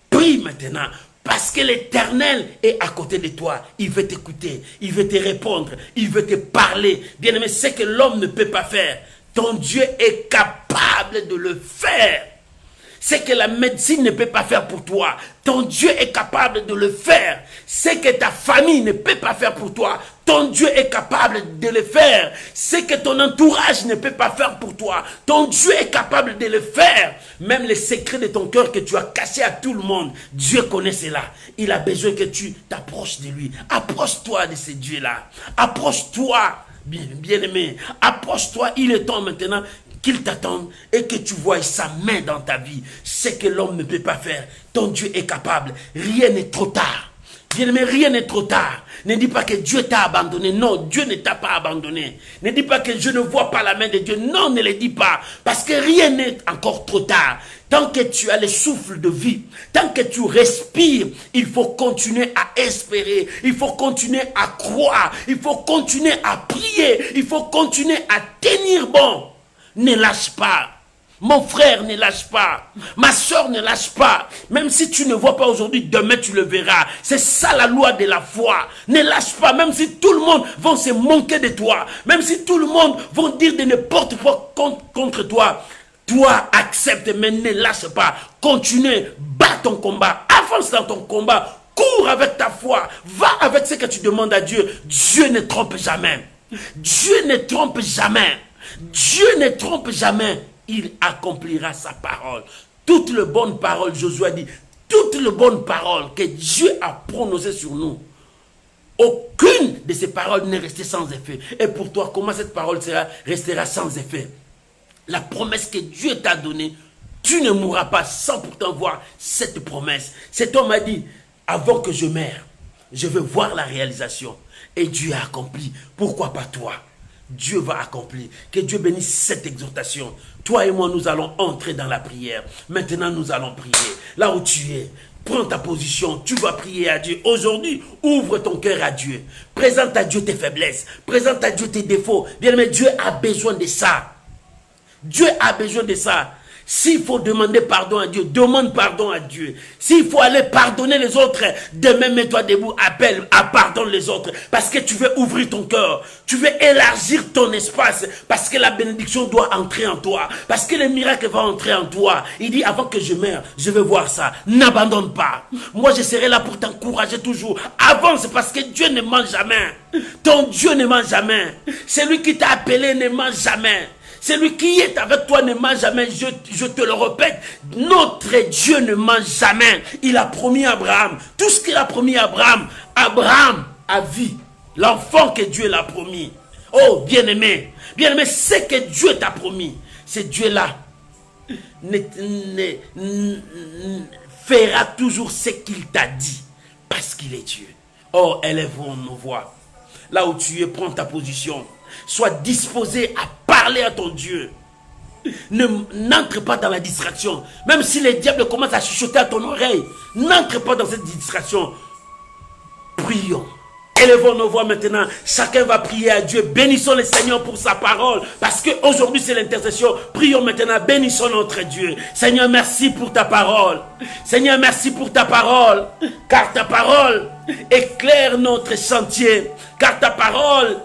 Prie maintenant. Parce que l'Éternel est à côté de toi. Il veut t'écouter. Il veut te répondre. Il veut te parler. Bien-aimé, c'est que l'homme ne peut pas faire. Ton Dieu est capable de le faire. C'est que la médecine ne peut pas faire pour toi. Ton Dieu est capable de le faire. C'est que ta famille ne peut pas faire pour toi. Ton Dieu est capable de le faire. C'est que ton entourage ne peut pas faire pour toi. Ton Dieu est capable de le faire. Même les secrets de ton cœur que tu as cachés à tout le monde, Dieu connaît cela. Il a besoin que tu t'approches de lui. Approche-toi de ce Dieu-là. Approche-toi, bien-aimé. Approche-toi. Il est temps maintenant qu'il t'attende et que tu vois sa main dans ta vie. Ce que l'homme ne peut pas faire, ton Dieu est capable. Rien n'est trop tard. Bien-aimé, rien n'est trop tard. Ne dis pas que Dieu t'a abandonné. Non, Dieu ne t'a pas abandonné. Ne dis pas que je ne vois pas la main de Dieu. Non, ne le dis pas. Parce que rien n'est encore trop tard. Tant que tu as le souffle de vie, tant que tu respires, il faut continuer à espérer. Il faut continuer à croire. Il faut continuer à prier. Il faut continuer à tenir bon. Ne lâche pas. Mon frère, ne lâche pas. Ma soeur, ne lâche pas. Même si tu ne vois pas aujourd'hui, demain tu le verras. C'est ça la loi de la foi. Ne lâche pas. Même si tout le monde va se moquer de toi. Même si tout le monde va dire de n'importe quoi contre toi. Toi, accepte, mais ne lâche pas. Continue. Bats ton combat. Avance dans ton combat. Cours avec ta foi. Va avec ce que tu demandes à Dieu. Dieu ne trompe jamais. Dieu ne trompe jamais. Dieu ne trompe jamais, il accomplira sa parole. Toutes les bonnes paroles, Josué a dit, toutes les bonnes paroles que Dieu a prononcées sur nous, aucune de ces paroles n'est restée sans effet. Et pour toi, comment cette parole restera sans effet? La promesse que Dieu t'a donnée, tu ne mourras pas sans pourtant voir cette promesse. Cet homme a dit, avant que je meure, je veux voir la réalisation. Et Dieu a accompli. Pourquoi pas toi? Dieu va accomplir. Que Dieu bénisse cette exhortation. Toi et moi, nous allons entrer dans la prière. Maintenant, nous allons prier. Là où tu es, prends ta position. Tu vas prier à Dieu. Aujourd'hui, ouvre ton cœur à Dieu. Présente à Dieu tes faiblesses. Présente à Dieu tes défauts. Bien, mais Dieu a besoin de ça. Dieu a besoin de ça. S'il faut demander pardon à Dieu, demande pardon à Dieu. S'il faut aller pardonner les autres, demain mets-toi debout, appelle à pardonner les autres. Parce que tu veux ouvrir ton cœur. Tu veux élargir ton espace. Parce que la bénédiction doit entrer en toi. Parce que le miracle va entrer en toi. Il dit, avant que je meure, je veux voir ça. N'abandonne pas. Moi, je serai là pour t'encourager toujours. Avance parce que Dieu ne ment jamais. Ton Dieu ne ment jamais. Celui qui t'a appelé ne ment jamais. Celui qui est avec toi ne ment jamais. Je te le répète, notre Dieu ne ment jamais. Il a promis à Abraham. Tout ce qu'il a promis à Abraham, Abraham a vu l'enfant que Dieu l'a promis. Oh, bien-aimé, bien-aimé, c'est que Dieu t'a promis. Ce Dieu-là fera toujours ce qu'il t'a dit. Parce qu'il est Dieu. Oh, élèvons nos voix. Là où tu es, prends ta position. Sois disposé à parler à ton Dieu. N'entre pas dans la distraction. Même si les diables commencent à chuchoter à ton oreille, n'entre pas dans cette distraction. Prions. Élevons nos voix maintenant. Chacun va prier à Dieu. Bénissons le Seigneur pour sa parole. Parce qu'aujourd'hui c'est l'intercession. Prions maintenant. Bénissons notre Dieu. Seigneur, merci pour ta parole. Seigneur, merci pour ta parole. Car ta parole éclaire notre sentier. Car ta parole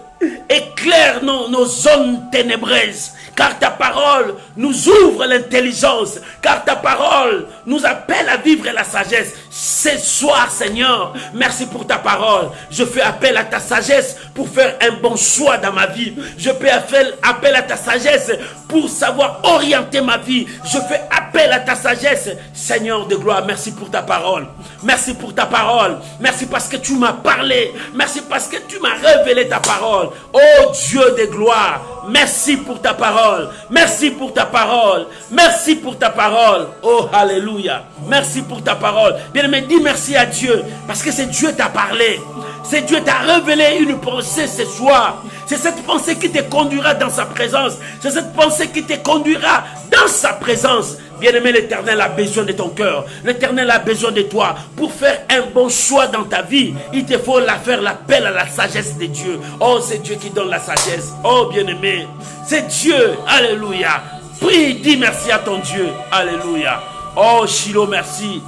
éclaire nos zones ténébreuses. Car ta parole nous ouvre l'intelligence. Car ta parole nous appelle à vivre la sagesse. Ce soir, Seigneur, merci pour ta parole. Je fais appel à ta sagesse pour faire un bon choix dans ma vie. Je fais appel à ta sagesse pour savoir orienter ma vie. Je fais appel à ta sagesse. Seigneur de gloire, merci pour ta parole. Merci pour ta parole. Merci parce que tu m'as parlé. Merci parce que tu m'as révélé ta parole. Oh Dieu de gloire, merci pour ta parole. Merci pour ta parole. Merci pour ta parole. Oh, alléluia. Merci pour ta parole. Bien-aimé, dis merci à Dieu. Parce que c'est Dieu t'a parlé. C'est Dieu t'a révélé une pensée ce soir. C'est cette pensée qui te conduira dans sa présence. C'est cette pensée qui te conduira dans sa présence. Bien-aimé, l'Éternel a besoin de ton cœur. L'Éternel a besoin de toi. Pour faire un bon choix dans ta vie, il te faut faire l'appel à la sagesse de Dieu. Oh, c'est Dieu qui donne la sagesse. Oh, bien-aimé, c'est Dieu. Alléluia. Prie, dis merci à ton Dieu. Alléluia. Oh, Shiloh, merci.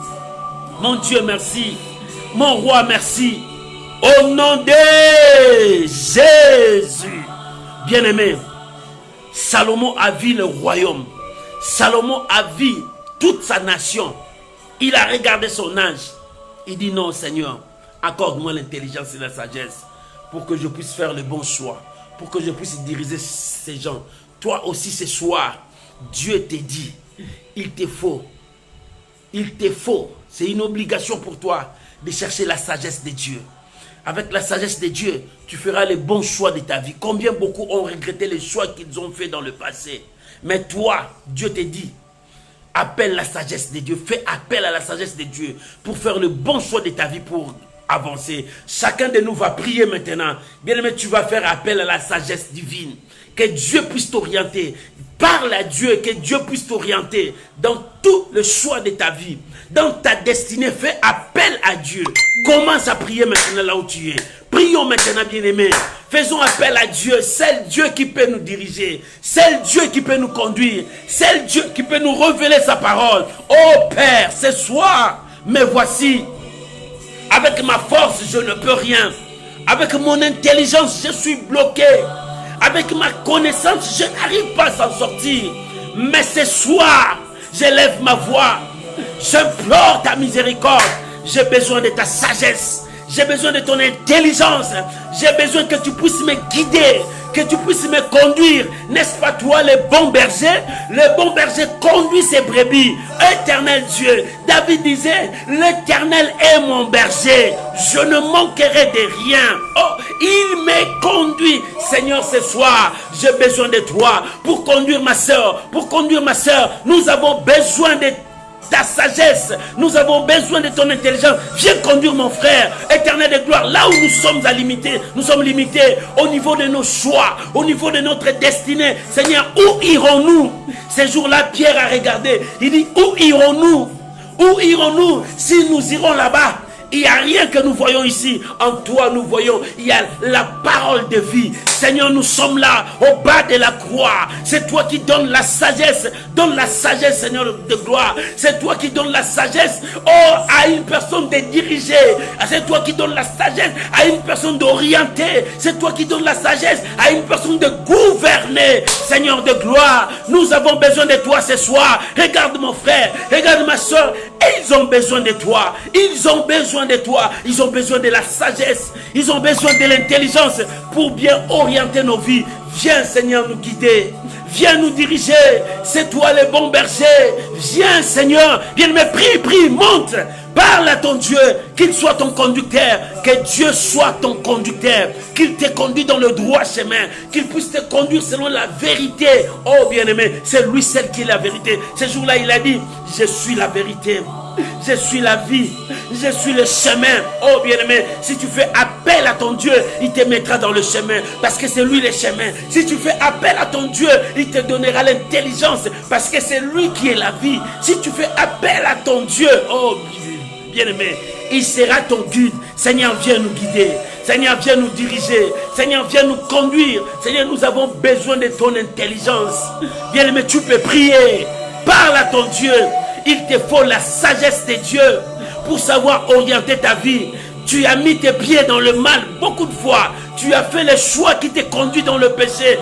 Mon Dieu, merci. Mon roi, merci. Au nom de Jésus. Bien-aimé, Salomon a vu le royaume. Salomon a vu toute sa nation. Il a regardé son âge. Il dit non, Seigneur, accorde-moi l'intelligence et la sagesse pour que je puisse faire le bon choix, pour que je puisse diriger ces gens. Toi aussi ce soir, Dieu te dit, il te faut, c'est une obligation pour toi de chercher la sagesse de Dieu. Avec la sagesse de Dieu, tu feras les bons choix de ta vie. Combien beaucoup ont regretté les choix qu'ils ont fait dans le passé. Mais toi, Dieu te dit, appelle la sagesse de Dieu. Fais appel à la sagesse de Dieu pour faire le bon choix de ta vie, pour avancer. Chacun de nous va prier maintenant. Bien-aimé, tu vas faire appel à la sagesse divine. Que Dieu puisse t'orienter. Parle à Dieu, que Dieu puisse t'orienter dans tout le choix de ta vie. Dans ta destinée, fais appel à Dieu. Commence à prier maintenant là où tu es. Prions maintenant, bien-aimés. Faisons appel à Dieu. C'est Dieu qui peut nous diriger. C'est Dieu qui peut nous conduire. C'est Dieu qui peut nous révéler sa parole. Oh Père, ce soir, me voici. Avec ma force, je ne peux rien. Avec mon intelligence, je suis bloqué. Avec ma connaissance, je n'arrive pas à s'en sortir. Mais ce soir, j'élève ma voix. J'implore ta miséricorde. J'ai besoin de ta sagesse. J'ai besoin de ton intelligence. J'ai besoin que tu puisses me guider, que tu puisses me conduire. N'est-ce pas toi le bon berger? Le bon berger conduit ses brebis. Éternel Dieu, David disait, l'Éternel est mon berger. Je ne manquerai de rien. Oh, il me conduit. Seigneur, ce soir, j'ai besoin de toi pour conduire ma soeur. Pour conduire ma soeur, nous avons besoin de ta sagesse, nous avons besoin de ton intelligence. Viens conduire mon frère, Éternel de gloire, là où nous sommes nous sommes limités au niveau de nos choix, au niveau de notre destinée. Seigneur, où irons-nous? Ces jours-là, Pierre a regardé, il dit, où irons-nous? Où irons-nous si nous irons là-bas? Il n'y a rien que nous voyons ici. En toi, nous voyons, il y a la parole de vie. Seigneur, nous sommes là, au bas de la croix. C'est toi qui donnes la sagesse. Donne la sagesse, Seigneur de gloire. C'est toi qui donnes la sagesse, oh, à une personne de diriger. C'est toi qui donnes la sagesse à une personne d'orienter. C'est toi qui donnes la sagesse à une personne de gouverner. Seigneur de gloire, nous avons besoin de toi ce soir. Regarde mon frère, regarde ma soeur. Ils ont besoin de toi. Ils ont besoin de toi. Ils ont besoin de la sagesse. Ils ont besoin de l'intelligence pour bien orienter nos vies. Viens, Seigneur, nous guider. Viens nous diriger. C'est toi le bon berger. Viens, Seigneur. Viens me prie, monte. Parle à ton Dieu, qu'il soit ton conducteur, que Dieu soit ton conducteur, qu'il te conduise dans le droit chemin, qu'il puisse te conduire selon la vérité. Oh bien-aimé, c'est lui seul qui est la vérité. Ce jour-là, il a dit, je suis la vérité, je suis la vie, je suis le chemin. Oh bien-aimé, si tu fais appel à ton Dieu, il te mettra dans le chemin, parce que c'est lui le chemin. Si tu fais appel à ton Dieu, il te donnera l'intelligence, parce que c'est lui qui est la vie. Si tu fais appel à ton Dieu, oh bien-aimé, il sera ton guide, Seigneur, viens nous guider. Seigneur, viens nous diriger. Seigneur, viens nous conduire. Seigneur, nous avons besoin de ton intelligence. Bien-aimé, tu peux prier. Parle à ton Dieu. Il te faut la sagesse de Dieu pour savoir orienter ta vie. Tu as mis tes pieds dans le mal beaucoup de fois. Tu as fait les choix qui t'ont conduit dans le péché.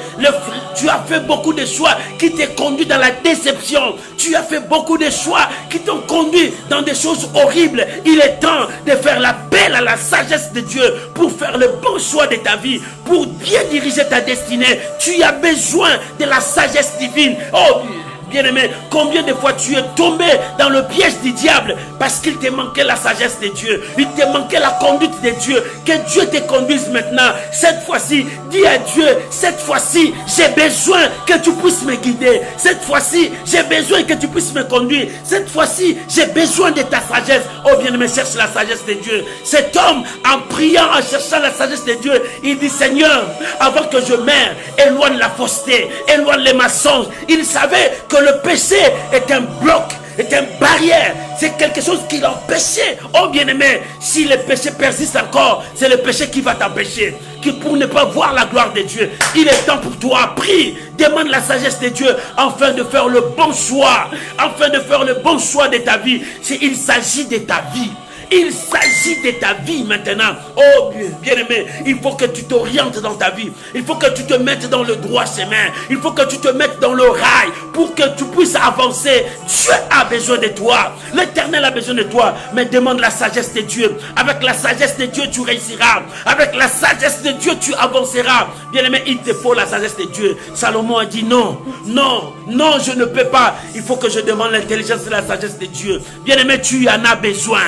Tu as fait beaucoup de choix qui t'ont conduit dans la déception. Tu as fait beaucoup de choix qui t'ont conduit dans des choses horribles. Il est temps de faire l'appel à la sagesse de Dieu pour faire le bon choix de ta vie, pour bien diriger ta destinée. Tu as besoin de la sagesse divine. Oh, bien-aimé, combien de fois tu es tombé dans le piège du diable parce qu'il te manquait la sagesse de Dieu, il te manquait la conduite de Dieu. Que Dieu te conduise maintenant. Cette fois-ci, dis à Dieu, cette fois-ci, j'ai besoin que tu puisses me guider. Cette fois-ci, j'ai besoin que tu puisses me conduire. Cette fois-ci, j'ai besoin de ta sagesse. Oh bien-aimé, cherche la sagesse de Dieu. Cet homme, en priant, en cherchant la sagesse de Dieu, il dit, Seigneur, avant que je meure, éloigne la fausseté, éloigne les mensonges. Il savait que le péché est un bloc, est une barrière, c'est quelque chose qui l'empêchait. Oh bien-aimé, si le péché persiste encore, c'est le péché qui va t'empêcher, qui pour ne pas voir la gloire de Dieu. Il est temps pour toi, prie, demande la sagesse de Dieu afin de faire le bon choix, afin de faire le bon choix de ta vie. Il s'agit de ta vie. Il s'agit de ta vie maintenant. Oh bien-aimé, il faut que tu t'orientes dans ta vie. Il faut que tu te mettes dans le droit chemin. Il faut que tu te mettes dans le rail pour que tu puisses avancer. Dieu a besoin de toi. L'Éternel a besoin de toi. Mais demande la sagesse de Dieu. Avec la sagesse de Dieu, tu réussiras. Avec la sagesse de Dieu, tu avanceras. Bien-aimé, il te faut la sagesse de Dieu. Salomon a dit non, non, non, je ne peux pas. Il faut que je demande l'intelligence et la sagesse de Dieu. Bien-aimé, tu en as besoin.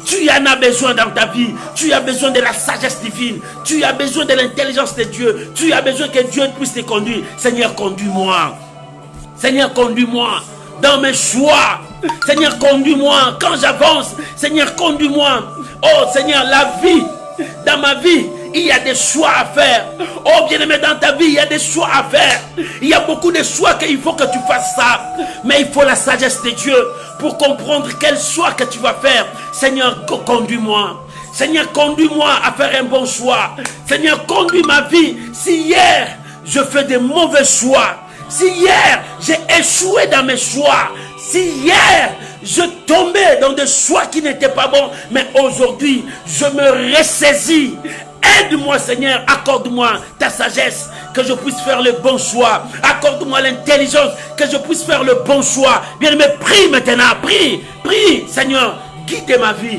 Tu en as besoin dans ta vie. Tu as besoin de la sagesse divine. Tu as besoin de l'intelligence de Dieu. Tu as besoin que Dieu puisse te conduire. Seigneur, conduis-moi. Seigneur, conduis-moi dans mes choix. Seigneur, conduis-moi quand j'avance. Seigneur, conduis-moi. Oh Seigneur, la vie, dans ma vie, il y a des choix à faire. Oh bien-aimé, dans ta vie, il y a des choix à faire. Il y a beaucoup de choix qu'il faut que tu fasses ça. Mais il faut la sagesse de Dieu pour comprendre quel choix que tu vas faire. Seigneur, conduis-moi. Seigneur, conduis-moi à faire un bon choix. Seigneur, conduis ma vie. Si hier, je fais de mauvais choix. Si hier, j'ai échoué dans mes choix. Si hier, je tombais dans des choix qui n'étaient pas bons. Mais aujourd'hui, je me ressaisis. Aide-moi Seigneur, accorde-moi ta sagesse, que je puisse faire le bon choix. Accorde-moi l'intelligence, que je puisse faire le bon choix. Bien-aimé, prie maintenant, prie, prie Seigneur, guidez ma vie,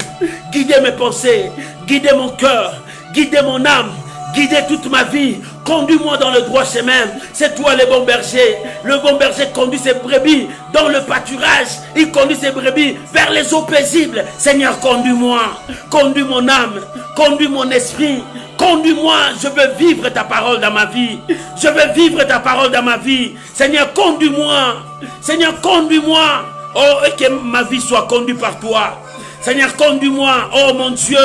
guidez mes pensées, guidez mon cœur, guidez mon âme, guidez toute ma vie. Conduis-moi dans le droit chemin. C'est toi le bon berger. Le bon berger conduit ses brebis dans le pâturage. Il conduit ses brebis vers les eaux paisibles. Seigneur, conduis-moi. Conduis mon âme. Conduis mon esprit. Conduis-moi. Je veux vivre ta parole dans ma vie. Je veux vivre ta parole dans ma vie. Seigneur, conduis-moi. Seigneur, conduis-moi. Oh, et que ma vie soit conduite par toi. Seigneur, conduis-moi. Oh mon Dieu,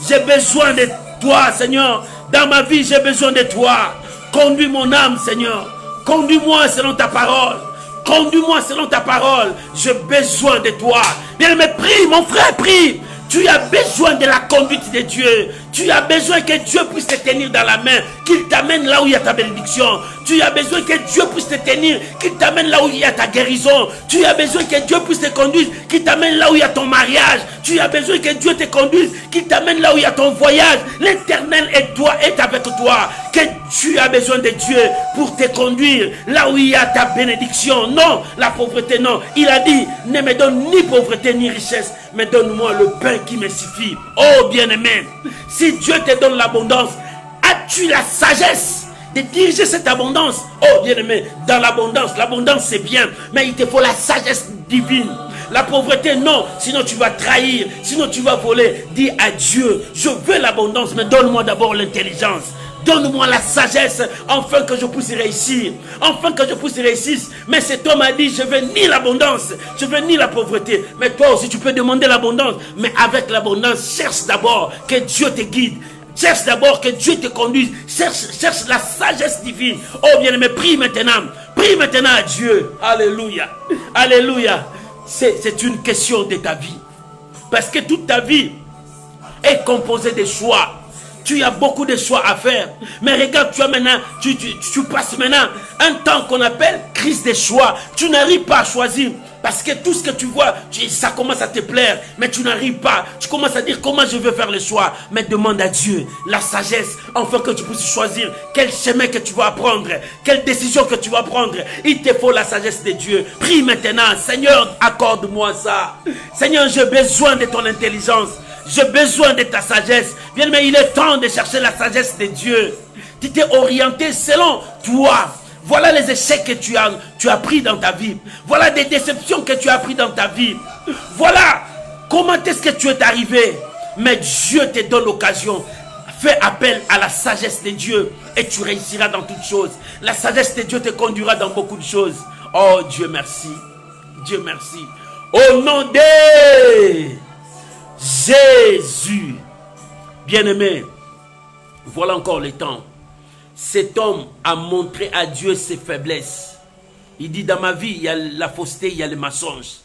j'ai besoin de toi, Seigneur. Dans ma vie, j'ai besoin de toi. Conduis mon âme, Seigneur. Conduis-moi selon ta parole. Conduis-moi selon ta parole. J'ai besoin de toi. Bien-aimé, prie, mon frère, prie. Tu as besoin de la conduite de Dieu. Tu as besoin que Dieu puisse te tenir dans la main, qu'il t'amène là où il y a ta bénédiction. Tu as besoin que Dieu puisse te tenir, qu'il t'amène là où il y a ta guérison. Tu as besoin que Dieu puisse te conduire, qu'il t'amène là où il y a ton mariage. Tu as besoin que Dieu te conduise, qu'il t'amène là où il y a ton voyage. L'Éternel est avec toi. Que tu as besoin de Dieu pour te conduire là où il y a ta bénédiction. Non, la pauvreté, non. Il a dit, ne me donne ni pauvreté ni richesse, mais donne-moi le pain qui me suffit. Oh bien-aimé, si Dieu te donne l'abondance, as-tu la sagesse de diriger cette abondance? Oh bien-aimé, dans l'abondance c'est bien, mais il te faut la sagesse divine. La pauvreté, non, sinon tu vas trahir, sinon tu vas voler. Dis à Dieu, je veux l'abondance, mais donne-moi d'abord l'intelligence. Donne-moi la sagesse, afin que je puisse réussir. Afin que je puisse réussir. Mais cet homme a dit, je veux ni l'abondance, je veux ni la pauvreté. Mais toi aussi, tu peux demander l'abondance. Mais avec l'abondance, cherche d'abord que Dieu te guide. Cherche d'abord que Dieu te conduise. Cherche la sagesse divine. Oh bien-aimé, prie maintenant. Prie maintenant à Dieu. Alléluia. Alléluia. C'est une question de ta vie. Parce que toute ta vie, est composé de choix. Tu as beaucoup de choix à faire. Mais regarde, tu as maintenant, tu passes maintenant un temps qu'on appelle crise des choix. Tu n'arrives pas à choisir. Parce que tout ce que tu vois, ça commence à te plaire. Mais tu n'arrives pas. Tu commences à dire comment je veux faire le choix. Mais demande à Dieu la sagesse. Afin que tu puisses choisir quel chemin que tu vas prendre. Quelle décision que tu vas prendre. Il te faut la sagesse de Dieu. Prie maintenant. Seigneur, accorde-moi ça. Seigneur, j'ai besoin de ton intelligence. J'ai besoin de ta sagesse. Bien, mais il est temps de chercher la sagesse de Dieu. Tu t'es orienté selon toi. Voilà les échecs que tu as pris dans ta vie. Voilà des déceptions que tu as pris dans ta vie. Voilà comment est-ce que tu es arrivé. Mais Dieu te donne l'occasion. Fais appel à la sagesse de Dieu et tu réussiras dans toutes choses. La sagesse de Dieu te conduira dans beaucoup de choses. Oh Dieu merci. Dieu merci. Au nom de Jésus. Bien-aimé, voilà encore le temps. Cet homme a montré à Dieu ses faiblesses. Il dit, dans ma vie, il y a la fausseté, il y a le mensonge.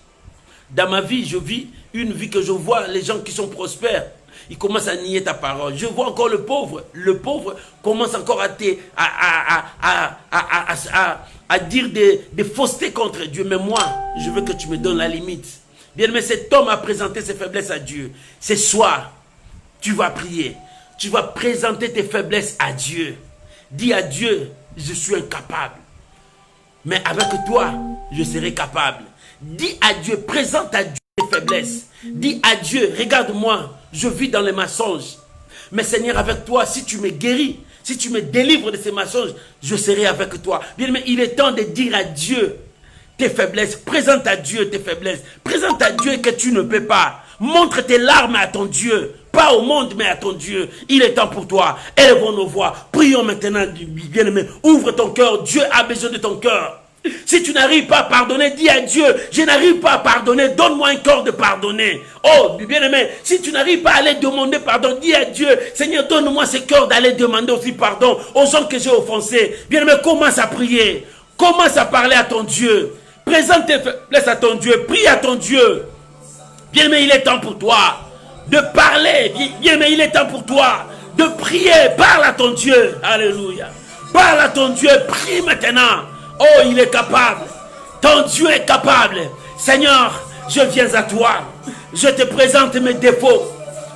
Dans ma vie, je vis une vie que je vois, les gens qui sont prospères, ils commencent à nier ta parole. Je vois encore le pauvre. Le pauvre commence encore à dire des faussetés contre Dieu. Mais moi, je veux que tu me donnes la limite. Bien, mais cet homme a présenté ses faiblesses à Dieu. Ce soir, tu vas prier. Tu vas présenter tes faiblesses à Dieu. Dis à Dieu, je suis incapable. Mais avec toi, je serai capable. Dis à Dieu, présente à Dieu tes faiblesses. Dis à Dieu, regarde-moi, je vis dans les mensonges. Mais Seigneur, avec toi, si tu me guéris, si tu me délivres de ces mensonges, je serai avec toi. Bien, mais il est temps de dire à Dieu tes faiblesses. Présente à Dieu tes faiblesses. Présente à Dieu que tu ne peux pas. Montre tes larmes à ton Dieu. Pas au monde, mais à ton Dieu. Il est temps pour toi. Élevons nos voix. Prions maintenant, bien-aimé. Ouvre ton cœur. Dieu a besoin de ton cœur. Si tu n'arrives pas à pardonner, dis à Dieu, je n'arrive pas à pardonner. Donne-moi un cœur de pardonner. Oh, bien-aimé, si tu n'arrives pas à aller demander pardon, dis à Dieu, Seigneur, donne-moi ce cœur d'aller demander aussi pardon aux gens que j'ai offensés. Bien-aimé, commence à prier. Commence à parler à ton Dieu. Présente tes faiblesses à ton Dieu. Prie à ton Dieu. Bien-aimé, il est temps pour toi de parler. Bien, mais il est temps pour toi de prier. Parle à ton Dieu. Alléluia. Parle à ton Dieu. Prie maintenant. Oh, il est capable. Ton Dieu est capable. Seigneur, je viens à toi. Je te présente mes défauts.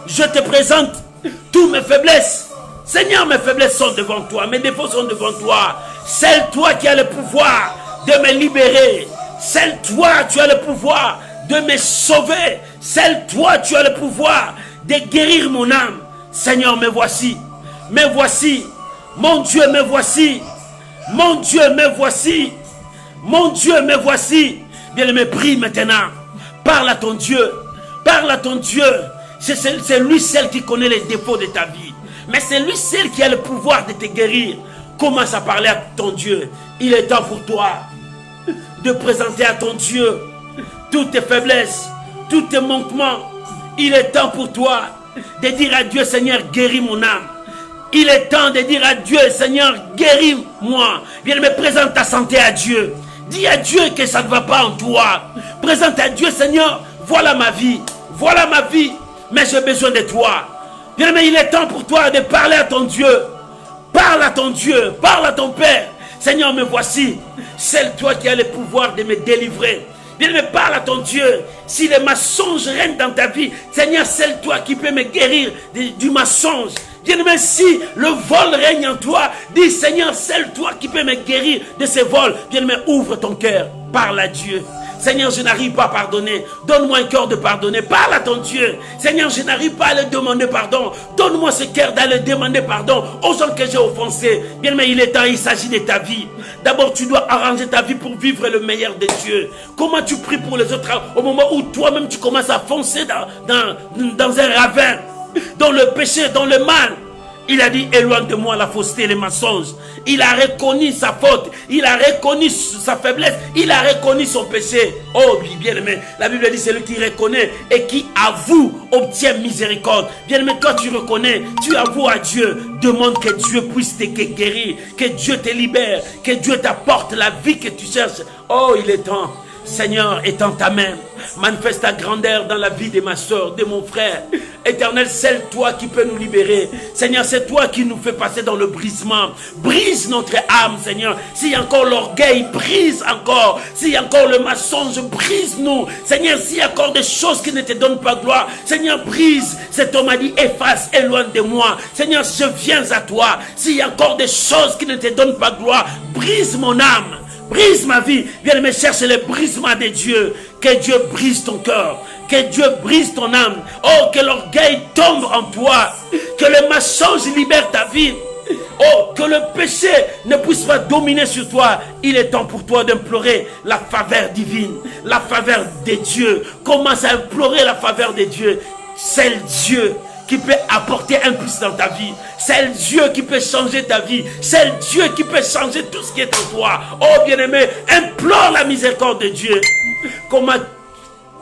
Je te présente toutes mes faiblesses. Seigneur, mes faiblesses sont devant toi. Mes défauts sont devant toi. C'est toi qui as le pouvoir de me libérer. C'est toi, tu as le pouvoir de me sauver. C'est toi, tu as le pouvoir de guérir mon âme. Seigneur, me voici. Me voici. Mon Dieu, me voici. Mon Dieu, me voici. Mon Dieu, me voici. Bien-aimé, prie maintenant. Parle à ton Dieu. Parle à ton Dieu. C'est lui seul qui connaît les défauts de ta vie. Mais c'est lui seul qui a le pouvoir de te guérir. Commence à parler à ton Dieu. Il est temps pour toi de présenter à ton Dieu toutes tes faiblesses, tous tes manquements. Il est temps pour toi de dire à Dieu, Seigneur, guéris mon âme. Il est temps de dire à Dieu, Seigneur, guéris-moi. Viens me présenter ta santé à Dieu. Dis à Dieu que ça ne va pas en toi. Présente à Dieu, Seigneur, voilà ma vie. Voilà ma vie, mais j'ai besoin de toi. Bien, mais il est temps pour toi de parler à ton Dieu. Parle à ton Dieu, parle à ton Père. Seigneur, me voici. C'est toi qui as le pouvoir de me délivrer. Bien, mais parle à ton Dieu. Si les mensonges règnent dans ta vie, Seigneur, c'est toi qui peux me guérir du mensonge. Bien, mais si le vol règne en toi, dis, Seigneur, c'est toi qui peux me guérir de ces vols. Bien, mais ouvre ton cœur. Parle à Dieu. Seigneur, je n'arrive pas à pardonner. Donne-moi un cœur de pardonner. Parle à ton Dieu. Seigneur, je n'arrive pas à le demander pardon. Donne-moi ce cœur d'aller demander pardon aux gens que j'ai offensés. Bien, mais il est temps, il s'agit de ta vie. D'abord, tu dois arranger ta vie pour vivre le meilleur de Dieu. Comment tu pries pour les autres au moment où toi-même tu commences à foncer dans un ravin, dans le péché, dans le mal? Il a dit, éloigne de moi la fausseté et les mensonges. Il a reconnu sa faute. Il a reconnu sa faiblesse. Il a reconnu son péché. Oh, bien aimé, la Bible dit, celui qui reconnaît et qui avoue obtient miséricorde. Bien aimé, quand tu reconnais, tu avoues à Dieu. Demande que Dieu puisse te guérir. Que Dieu te libère. Que Dieu t'apporte la vie que tu cherches. Oh, il est temps. Seigneur, étends ta main. Manifeste ta grandeur dans la vie de ma soeur, de mon frère. Éternel, c'est toi qui peux nous libérer. Seigneur, c'est toi qui nous fais passer dans le brisement. Brise notre âme, Seigneur. S'il y a encore l'orgueil, brise encore. S'il y a encore le mensonge, brise-nous. Seigneur, s'il y a encore des choses qui ne te donnent pas gloire, Seigneur, brise. Cet homme a dit, efface, éloigne de moi. Seigneur, je viens à toi. S'il y a encore des choses qui ne te donnent pas gloire, brise mon âme. Brise ma vie. Viens me chercher le brisement de Dieu. Que Dieu brise ton cœur. Que Dieu brise ton âme. Oh, que l'orgueil tombe en toi. Que le mensonge libère ta vie. Oh, que le péché ne puisse pas dominer sur toi. Il est temps pour toi d'implorer la faveur divine. La faveur de Dieu. Commence à implorer la faveur de Dieu. C'est Dieu qui peut apporter un plus dans ta vie. C'est Dieu qui peut changer ta vie. C'est Dieu qui peut changer tout ce qui est en toi. Oh bien-aimé, implore la miséricorde de Dieu. Comment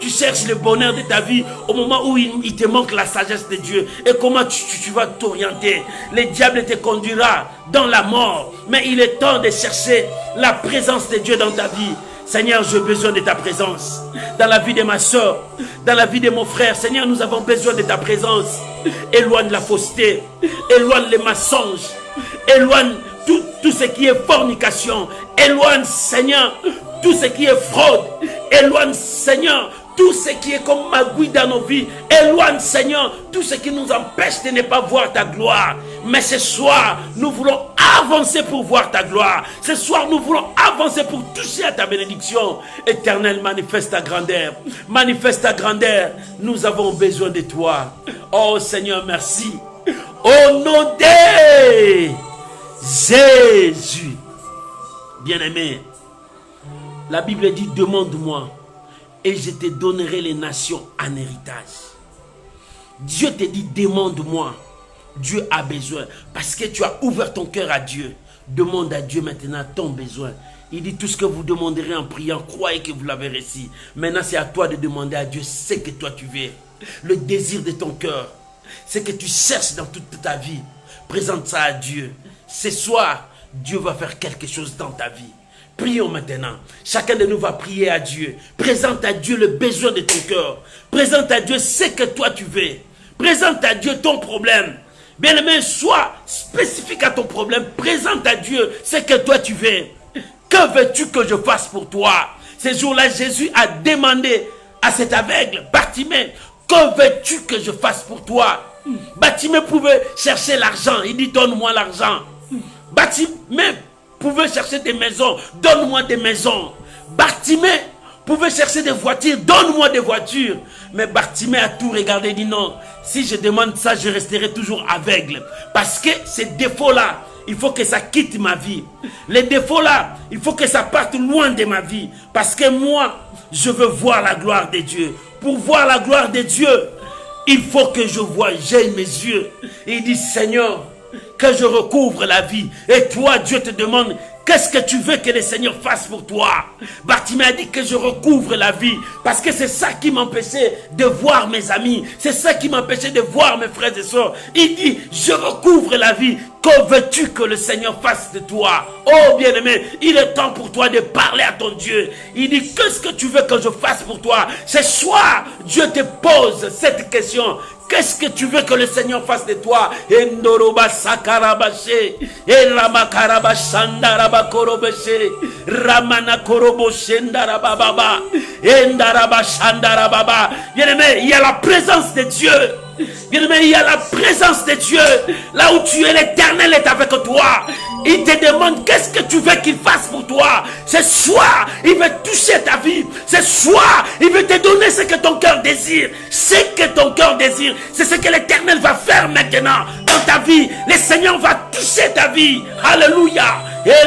tu cherches le bonheur de ta vie au moment où il te manque la sagesse de Dieu. Et comment tu vas t'orienter. Le diable te conduira dans la mort. Mais il est temps de chercher la présence de Dieu dans ta vie. Seigneur, j'ai besoin de ta présence. Dans la vie de ma soeur, dans la vie de mon frère. Seigneur, nous avons besoin de ta présence. Éloigne la fausseté. Éloigne les mensonges. Éloigne tout ce qui est fornication. Éloigne, Seigneur, tout ce qui est fraude. Éloigne, Seigneur, tout ce qui est comme magouille dans nos vies. Éloigne, Seigneur, tout ce qui nous empêche de ne pas voir ta gloire. Mais ce soir, nous voulons avancer pour voir ta gloire. Ce soir, nous voulons avancer pour toucher à ta bénédiction. Éternel, manifeste ta grandeur. Manifeste ta grandeur. Nous avons besoin de toi. Oh Seigneur, merci. Au nom de Jésus. Bien-aimé, la Bible dit, demande-moi et je te donnerai les nations en héritage. Dieu te dit, demande-moi. Dieu a besoin. Parce que tu as ouvert ton cœur à Dieu. Demande à Dieu maintenant ton besoin. Il dit, tout ce que vous demanderez en priant, croyez que vous l'avez reçu. Maintenant, c'est à toi de demander à Dieu ce que toi tu veux. Le désir de ton cœur. Ce que tu cherches dans toute ta vie. Présente ça à Dieu. Ce soir, Dieu va faire quelque chose dans ta vie. Prions maintenant. Chacun de nous va prier à Dieu. Présente à Dieu le besoin de ton cœur. Présente à Dieu ce que toi tu veux. Présente à Dieu ton problème. Bien-aimé, sois spécifique à ton problème. Présente à Dieu ce que toi tu veux. Que veux-tu que je fasse pour toi? Ce jour-là, Jésus a demandé à cet aveugle, Bartimée, que veux-tu que je fasse pour toi? Bartimée pouvait chercher l'argent. Il dit, donne-moi l'argent. Bartimée pouvait chercher des maisons. Donne-moi des maisons. Bartimée pouvait chercher des voitures. Donne-moi des voitures. Mais Bartimée a tout regardé et dit non. Si je demande ça, je resterai toujours aveugle. Parce que ces défauts-là, il faut que ça quitte ma vie. Les défauts-là, il faut que ça parte loin de ma vie. Parce que moi, je veux voir la gloire de Dieu. Pour voir la gloire de Dieu, il faut que je voie, j'ai mes yeux. Et il dit, Seigneur, que je recouvre la vie. Et toi, Dieu te demande, qu'est-ce que tu veux que le Seigneur fasse pour toi? Bartimée a dit que je recouvre la vie. Parce que c'est ça qui m'empêchait de voir mes amis. C'est ça qui m'empêchait de voir mes frères et sœurs. Il dit, je recouvre la vie. Que veux-tu que le Seigneur fasse de toi? Oh bien-aimé, il est temps pour toi de parler à ton Dieu. Il dit, qu'est-ce que tu veux que je fasse pour toi? Ce soir, Dieu te pose cette question. Qu'est-ce que tu veux que le Seigneur fasse de toi? Endoroba sakarabashe, elama karabashandaraba korobeshe, ramana koroboshendarababa, endarabashandarababa. Bien-aimé, il y a la présence de Dieu. Bien-aimé, il y a la présence de Dieu. Là où tu es, l'Éternel est avec toi. Il te demande qu'est-ce que tu veux qu'il fasse pour toi. Ce soir, il veut toucher ta vie. Ce soir, il veut te donner ce que ton cœur désire. Ce que ton cœur désire, c'est ce que l'Éternel va faire maintenant dans ta vie. Le Seigneur va toucher ta vie. Alléluia.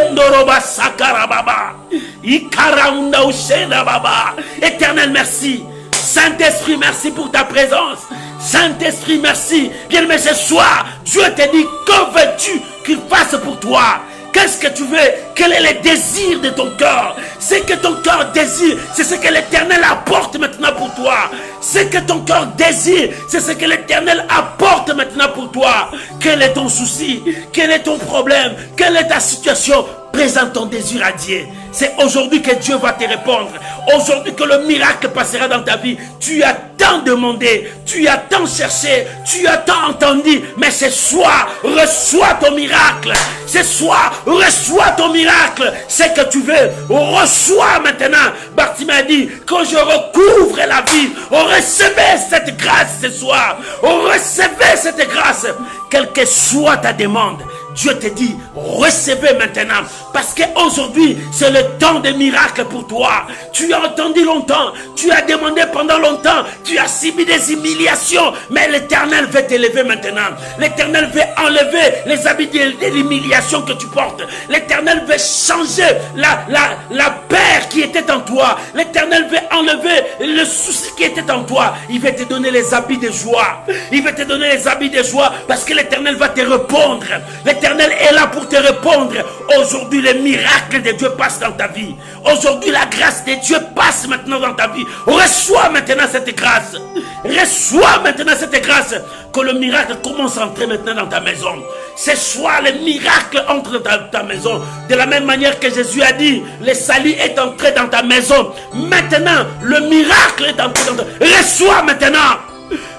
Endoroba sakarababa. Ikaraunda ushenda baba. Éternel, merci. Saint-Esprit, merci pour ta présence. Saint-Esprit, merci. Bien-aimé, ce soir, Dieu te dit, que veux-tu qu'il fasse pour toi? Qu'est-ce que tu veux? Quel est le désir de ton cœur? Ce que ton cœur désire, c'est ce que l'Éternel apporte maintenant pour toi. Ce que ton cœur désire, c'est ce que l'Éternel apporte maintenant pour toi. Quel est ton souci? Quel est ton problème? Quelle est ta situation? présente ton désir à Dieu. C'est aujourd'hui que Dieu va te répondre. Aujourd'hui que le miracle passera dans ta vie. Tu as tant demandé, tu as tant cherché, tu as tant entendu. Mais ce soir, reçois ton miracle. Ce soir, reçois ton miracle. C'est que tu veux, reçois maintenant. Bartimée a dit, quand je recouvre la vie, recevez cette grâce ce soir. Recevez cette grâce. Quelle que soit ta demande, Dieu te dit, recevez maintenant. Parce qu'aujourd'hui, c'est le temps des miracles pour toi. Tu as entendu longtemps, tu as demandé pendant longtemps, tu as subi des humiliations. Mais l'Éternel veut t'élever maintenant. L'Éternel veut enlever les habits de l'humiliation que tu portes. L'Éternel veut changer la peur qui était en toi. L'Éternel veut enlever le souci qui était en toi. Il veut te donner les habits de joie. Il veut te donner les habits de joie parce que l'Éternel va te répondre. L'Éternel est là pour te répondre. Aujourd'hui, les miracles de Dieu passent dans ta vie. Aujourd'hui, la grâce de Dieu passe maintenant dans ta vie. Reçois maintenant cette grâce. Reçois maintenant cette grâce. Que le miracle commence à entrer maintenant dans ta maison. Ce soir, le miracle entre dans ta maison. De la même manière que Jésus a dit, le salut est entré dans ta maison. Maintenant, le miracle est entré dans ta maison. Reçois maintenant.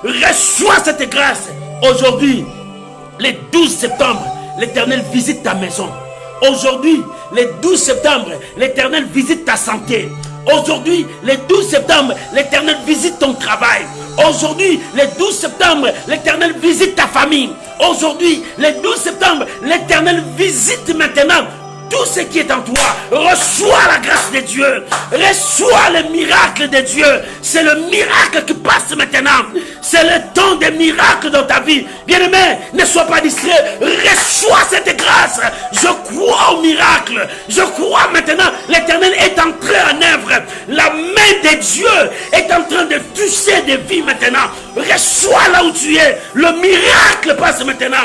Reçois cette grâce. Aujourd'hui, le 12 septembre, l'Éternel visite ta maison. Aujourd'hui, le 12 septembre, l'Éternel visite ta santé. Aujourd'hui, le 12 septembre, l'Éternel visite ton travail. Aujourd'hui, le 12 septembre, l'Éternel visite ta famille. Aujourd'hui, le 12 septembre, l'Éternel visite maintenant tout ce qui est en toi. Reçois la grâce de Dieu. Reçois le miracle de Dieu. C'est le miracle qui passe maintenant. C'est le temps des miracles dans ta vie. Bien-aimé, ne sois pas distrait. Reçois cette grâce. Je crois au miracle. Je crois maintenant. L'Éternel est entré en œuvre. La main de Dieu est en train de toucher des vies maintenant. Reçois là où tu es. Le miracle passe maintenant.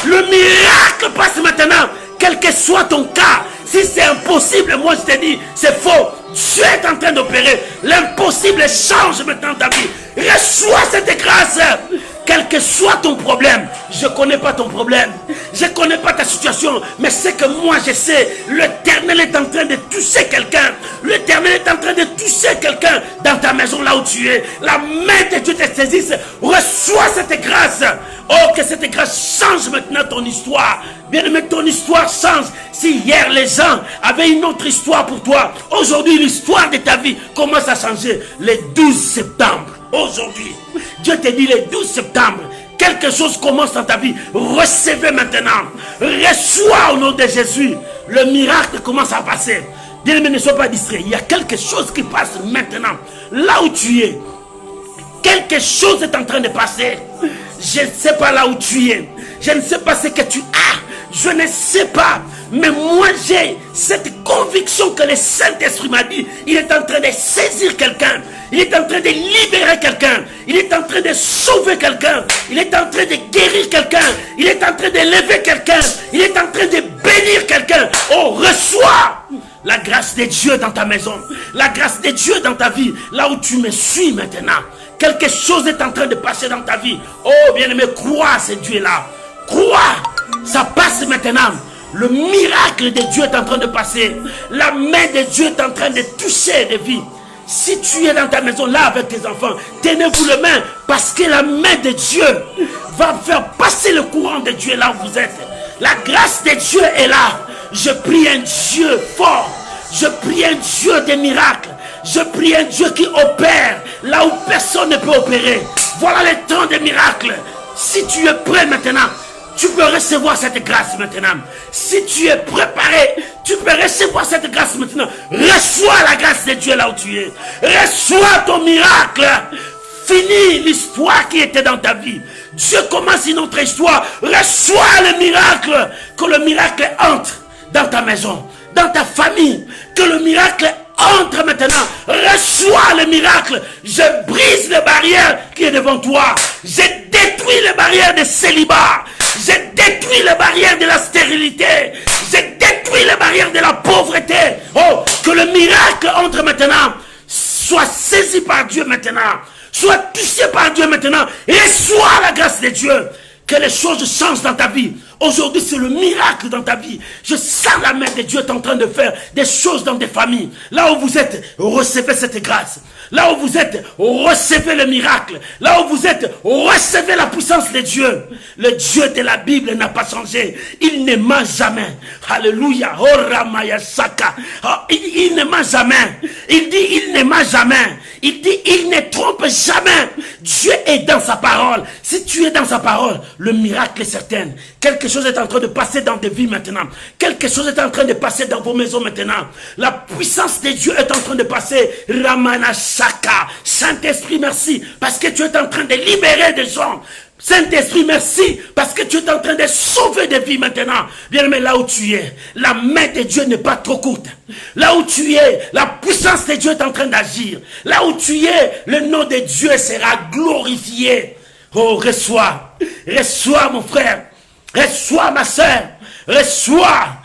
Le miracle passe maintenant. Quel que soit ton cas, si c'est impossible, moi je te dis, c'est faux. Dieu est en train d'opérer. L'impossible change maintenant ta vie. Reçois cette grâce. Quel que soit ton problème, je ne connais pas ton problème, je ne connais pas ta situation, mais c'est que moi je sais, l'Éternel est en train de toucher quelqu'un. L'Éternel est en train de toucher quelqu'un dans ta maison là où tu es. La main de Dieu te saisisse. Reçois cette grâce. Oh, que cette grâce change maintenant ton histoire. Bien aimé, ton histoire change. Si hier les gens avaient une autre histoire pour toi, aujourd'hui l'histoire de ta vie commence à changer. Le 12 septembre, aujourd'hui, Dieu te dit le 12 septembre, quelque chose commence dans ta vie. Recevez maintenant. Reçois au nom de Jésus. Le miracle commence à passer. Bien aimé, ne sois pas distrait. Il y a quelque chose qui passe maintenant. Là où tu es, quelque chose est en train de passer. Je ne sais pas là où tu es. Je ne sais pas ce que tu as. Je ne sais pas. Mais moi j'ai cette conviction que le Saint-Esprit m'a dit. Il est en train de saisir quelqu'un. Il est en train de libérer quelqu'un. Il est en train de sauver quelqu'un. Il est en train de guérir quelqu'un. Il est en train d'élever quelqu'un. Il est en train de bénir quelqu'un. Oh, reçois la grâce de Dieu dans ta maison. La grâce de Dieu dans ta vie. Là où tu me suis maintenant. Quelque chose est en train de passer dans ta vie. Oh, bien-aimé, crois à ce Dieu-là. Crois. Ça passe maintenant. Le miracle de Dieu est en train de passer. La main de Dieu est en train de toucher des vies. Si tu es dans ta maison là avec tes enfants, tenez-vous les mains parce que la main de Dieu va faire passer le courant de Dieu là où vous êtes. La grâce de Dieu est là. Je prie un Dieu fort. Je prie un Dieu des miracles. Je prie un Dieu qui opère là où personne ne peut opérer. Voilà le temps des miracles. Si tu es prêt maintenant, tu peux recevoir cette grâce maintenant. Si tu es préparé, tu peux recevoir cette grâce maintenant. Reçois la grâce de Dieu là où tu es. Reçois ton miracle. Finis l'histoire qui était dans ta vie. Dieu commence une autre histoire. Reçois le miracle. Que le miracle entre dans ta maison, dans ta famille. Que le miracle entre maintenant. Reçois le miracle. Je brise les barrières qui est devant toi. Je détruis les barrières de célibat. Je détruis les barrières de la stérilité. Je détruis les barrières de la pauvreté. Oh, que le miracle entre maintenant. Sois saisi par Dieu maintenant. Sois touché par Dieu maintenant. Reçois la grâce de Dieu. que les choses changent dans ta vie. Aujourd'hui, c'est le miracle dans ta vie. Je sens la main de Dieu est en train de faire des choses dans des familles. Là où vous êtes, recevez cette grâce. Là où vous êtes, recevez le miracle. Là où vous êtes, recevez la puissance de Dieu. Le Dieu de la Bible n'a pas changé. Il ne ment jamais. Alléluia. Oh, Ramaya Saka. Oh, il ne ment jamais. Il dit, il ne ment jamais. Il dit, il ne trompe jamais. Dieu est dans sa parole. Si tu es dans sa parole, le miracle est certain. Quelque chose est en train de passer dans tes vies maintenant. Quelque chose est en train de passer dans vos maisons maintenant. La puissance de Dieu est en train de passer. Ramana Saka. Saint-Esprit, merci. Parce que tu es en train de libérer des gens. Saint-Esprit, merci, parce que tu es en train de sauver des vies maintenant. Bien-aimé, là où tu es, la main de Dieu n'est pas trop courte. Là où tu es, la puissance de Dieu est en train d'agir. Là où tu es, le nom de Dieu sera glorifié. Oh, reçois, reçois mon frère, reçois ma soeur, reçois.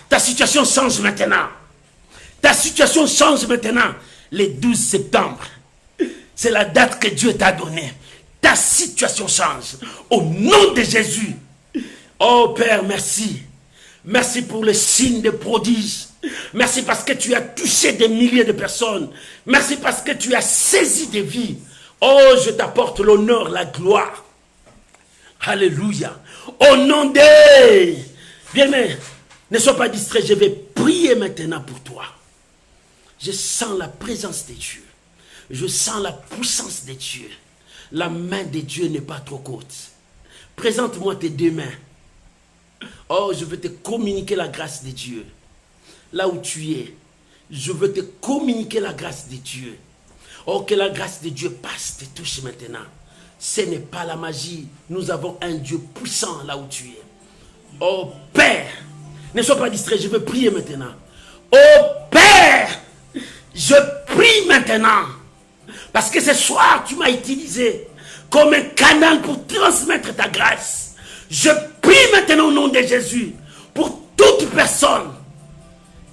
Ta situation change maintenant. Ta situation change maintenant. Le 12 septembre, c'est la date que Dieu t'a donnée. Ta situation change. Au nom de Jésus. Oh Père, merci. Merci pour le signe de prodige. Merci parce que tu as touché des milliers de personnes. Merci parce que tu as saisi des vies. Oh, je t'apporte l'honneur, la gloire. Alléluia. Au nom de... Bien-aimé, ne sois pas distrait. Je vais prier maintenant pour toi. Je sens la présence de Dieu. Je sens la puissance de Dieu. La main de Dieu n'est pas trop courte. Présente-moi tes deux mains. Oh, je veux te communiquer la grâce de Dieu. Là où tu es, je veux te communiquer la grâce de Dieu. Oh, que la grâce de Dieu passe, te touche maintenant. Ce n'est pas la magie. Nous avons un Dieu puissant là où tu es. Oh Père, ne sois pas distrait, je veux prier maintenant. Oh Père, je prie maintenant. Parce que ce soir, tu m'as utilisé comme un canal pour transmettre ta grâce. Je prie maintenant au nom de Jésus pour toute personne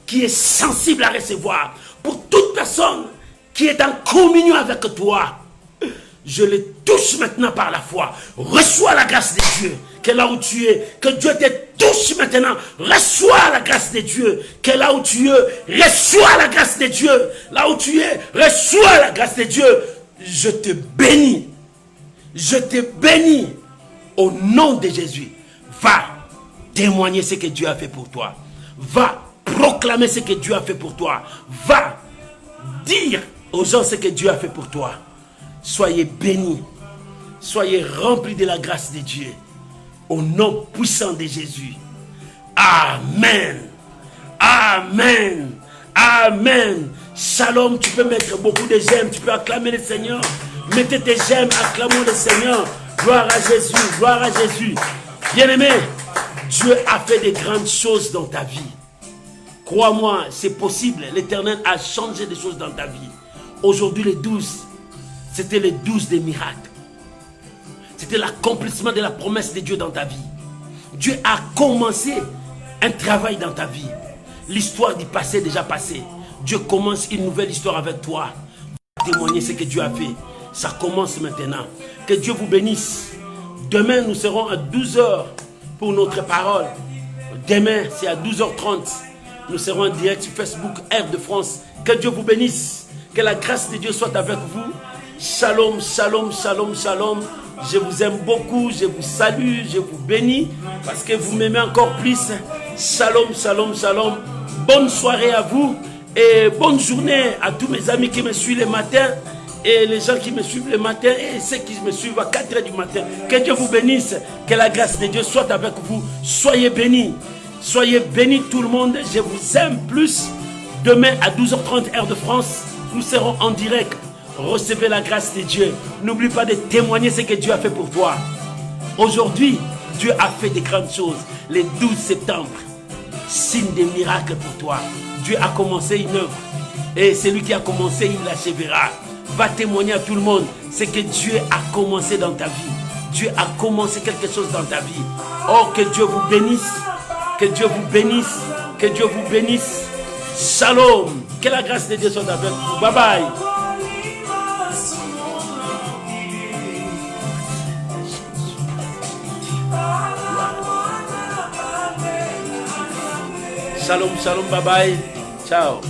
qui est sensible à recevoir, pour toute personne qui est en communion avec toi. Je les touche maintenant par la foi. Reçois la grâce de Dieu. Que là où tu es, que Dieu te touche maintenant. Reçois la grâce de Dieu. Que là où tu es, reçois la grâce de Dieu. Là où tu es, reçois la grâce de Dieu. Je te bénis. Je te bénis. Au nom de Jésus. Va témoigner ce que Dieu a fait pour toi. Va proclamer ce que Dieu a fait pour toi. Va dire aux gens ce que Dieu a fait pour toi. Soyez bénis. Soyez remplis de la grâce de Dieu. Au nom puissant de Jésus. Amen. Amen. Amen. Shalom, tu peux mettre beaucoup de j'aime. Tu peux acclamer le Seigneur. Mettez tes j'aime, acclamons le Seigneur. Gloire à Jésus. Gloire à Jésus. Bien-aimé, Dieu a fait des grandes choses dans ta vie. Crois-moi, c'est possible. L'Éternel a changé des choses dans ta vie. Aujourd'hui, le 12, c'était le 12 des miracles. C'était l'accomplissement de la promesse de Dieu dans ta vie. Dieu a commencé un travail dans ta vie. L'histoire du passé est déjà passée. Dieu commence une nouvelle histoire avec toi. Témoigner ce que Dieu a fait. Ça commence maintenant. Que Dieu vous bénisse. Demain, nous serons à 12h pour notre parole. Demain, c'est à 12h30. Nous serons en direct sur Facebook, Air de France. Que Dieu vous bénisse. Que la grâce de Dieu soit avec vous. Shalom, shalom, shalom, shalom. Je vous aime beaucoup, je vous salue, je vous bénis parce que vous m'aimez encore plus. Shalom, shalom, shalom. Bonne soirée à vous et bonne journée à tous mes amis qui me suivent le matin et les gens qui me suivent le matin et ceux qui me suivent à 4 h du matin. Que Dieu vous bénisse, que la grâce de Dieu soit avec vous. Soyez bénis tout le monde. Je vous aime plus. Demain à 12h30 heure de France, nous serons en direct. Recevez la grâce de Dieu. N'oublie pas de témoigner ce que Dieu a fait pour toi. Aujourd'hui, Dieu a fait des grandes choses. Le 12 septembre, signe des miracles pour toi. Dieu a commencé une œuvre. Et celui qui a commencé, il l'achèvera. Va témoigner à tout le monde ce que Dieu a commencé dans ta vie. Dieu a commencé quelque chose dans ta vie. Oh, que Dieu vous bénisse. Que Dieu vous bénisse. Que Dieu vous bénisse. Shalom. Que la grâce de Dieu soit avec vous. Bye bye. Shalom, shalom, bye bye. Ciao.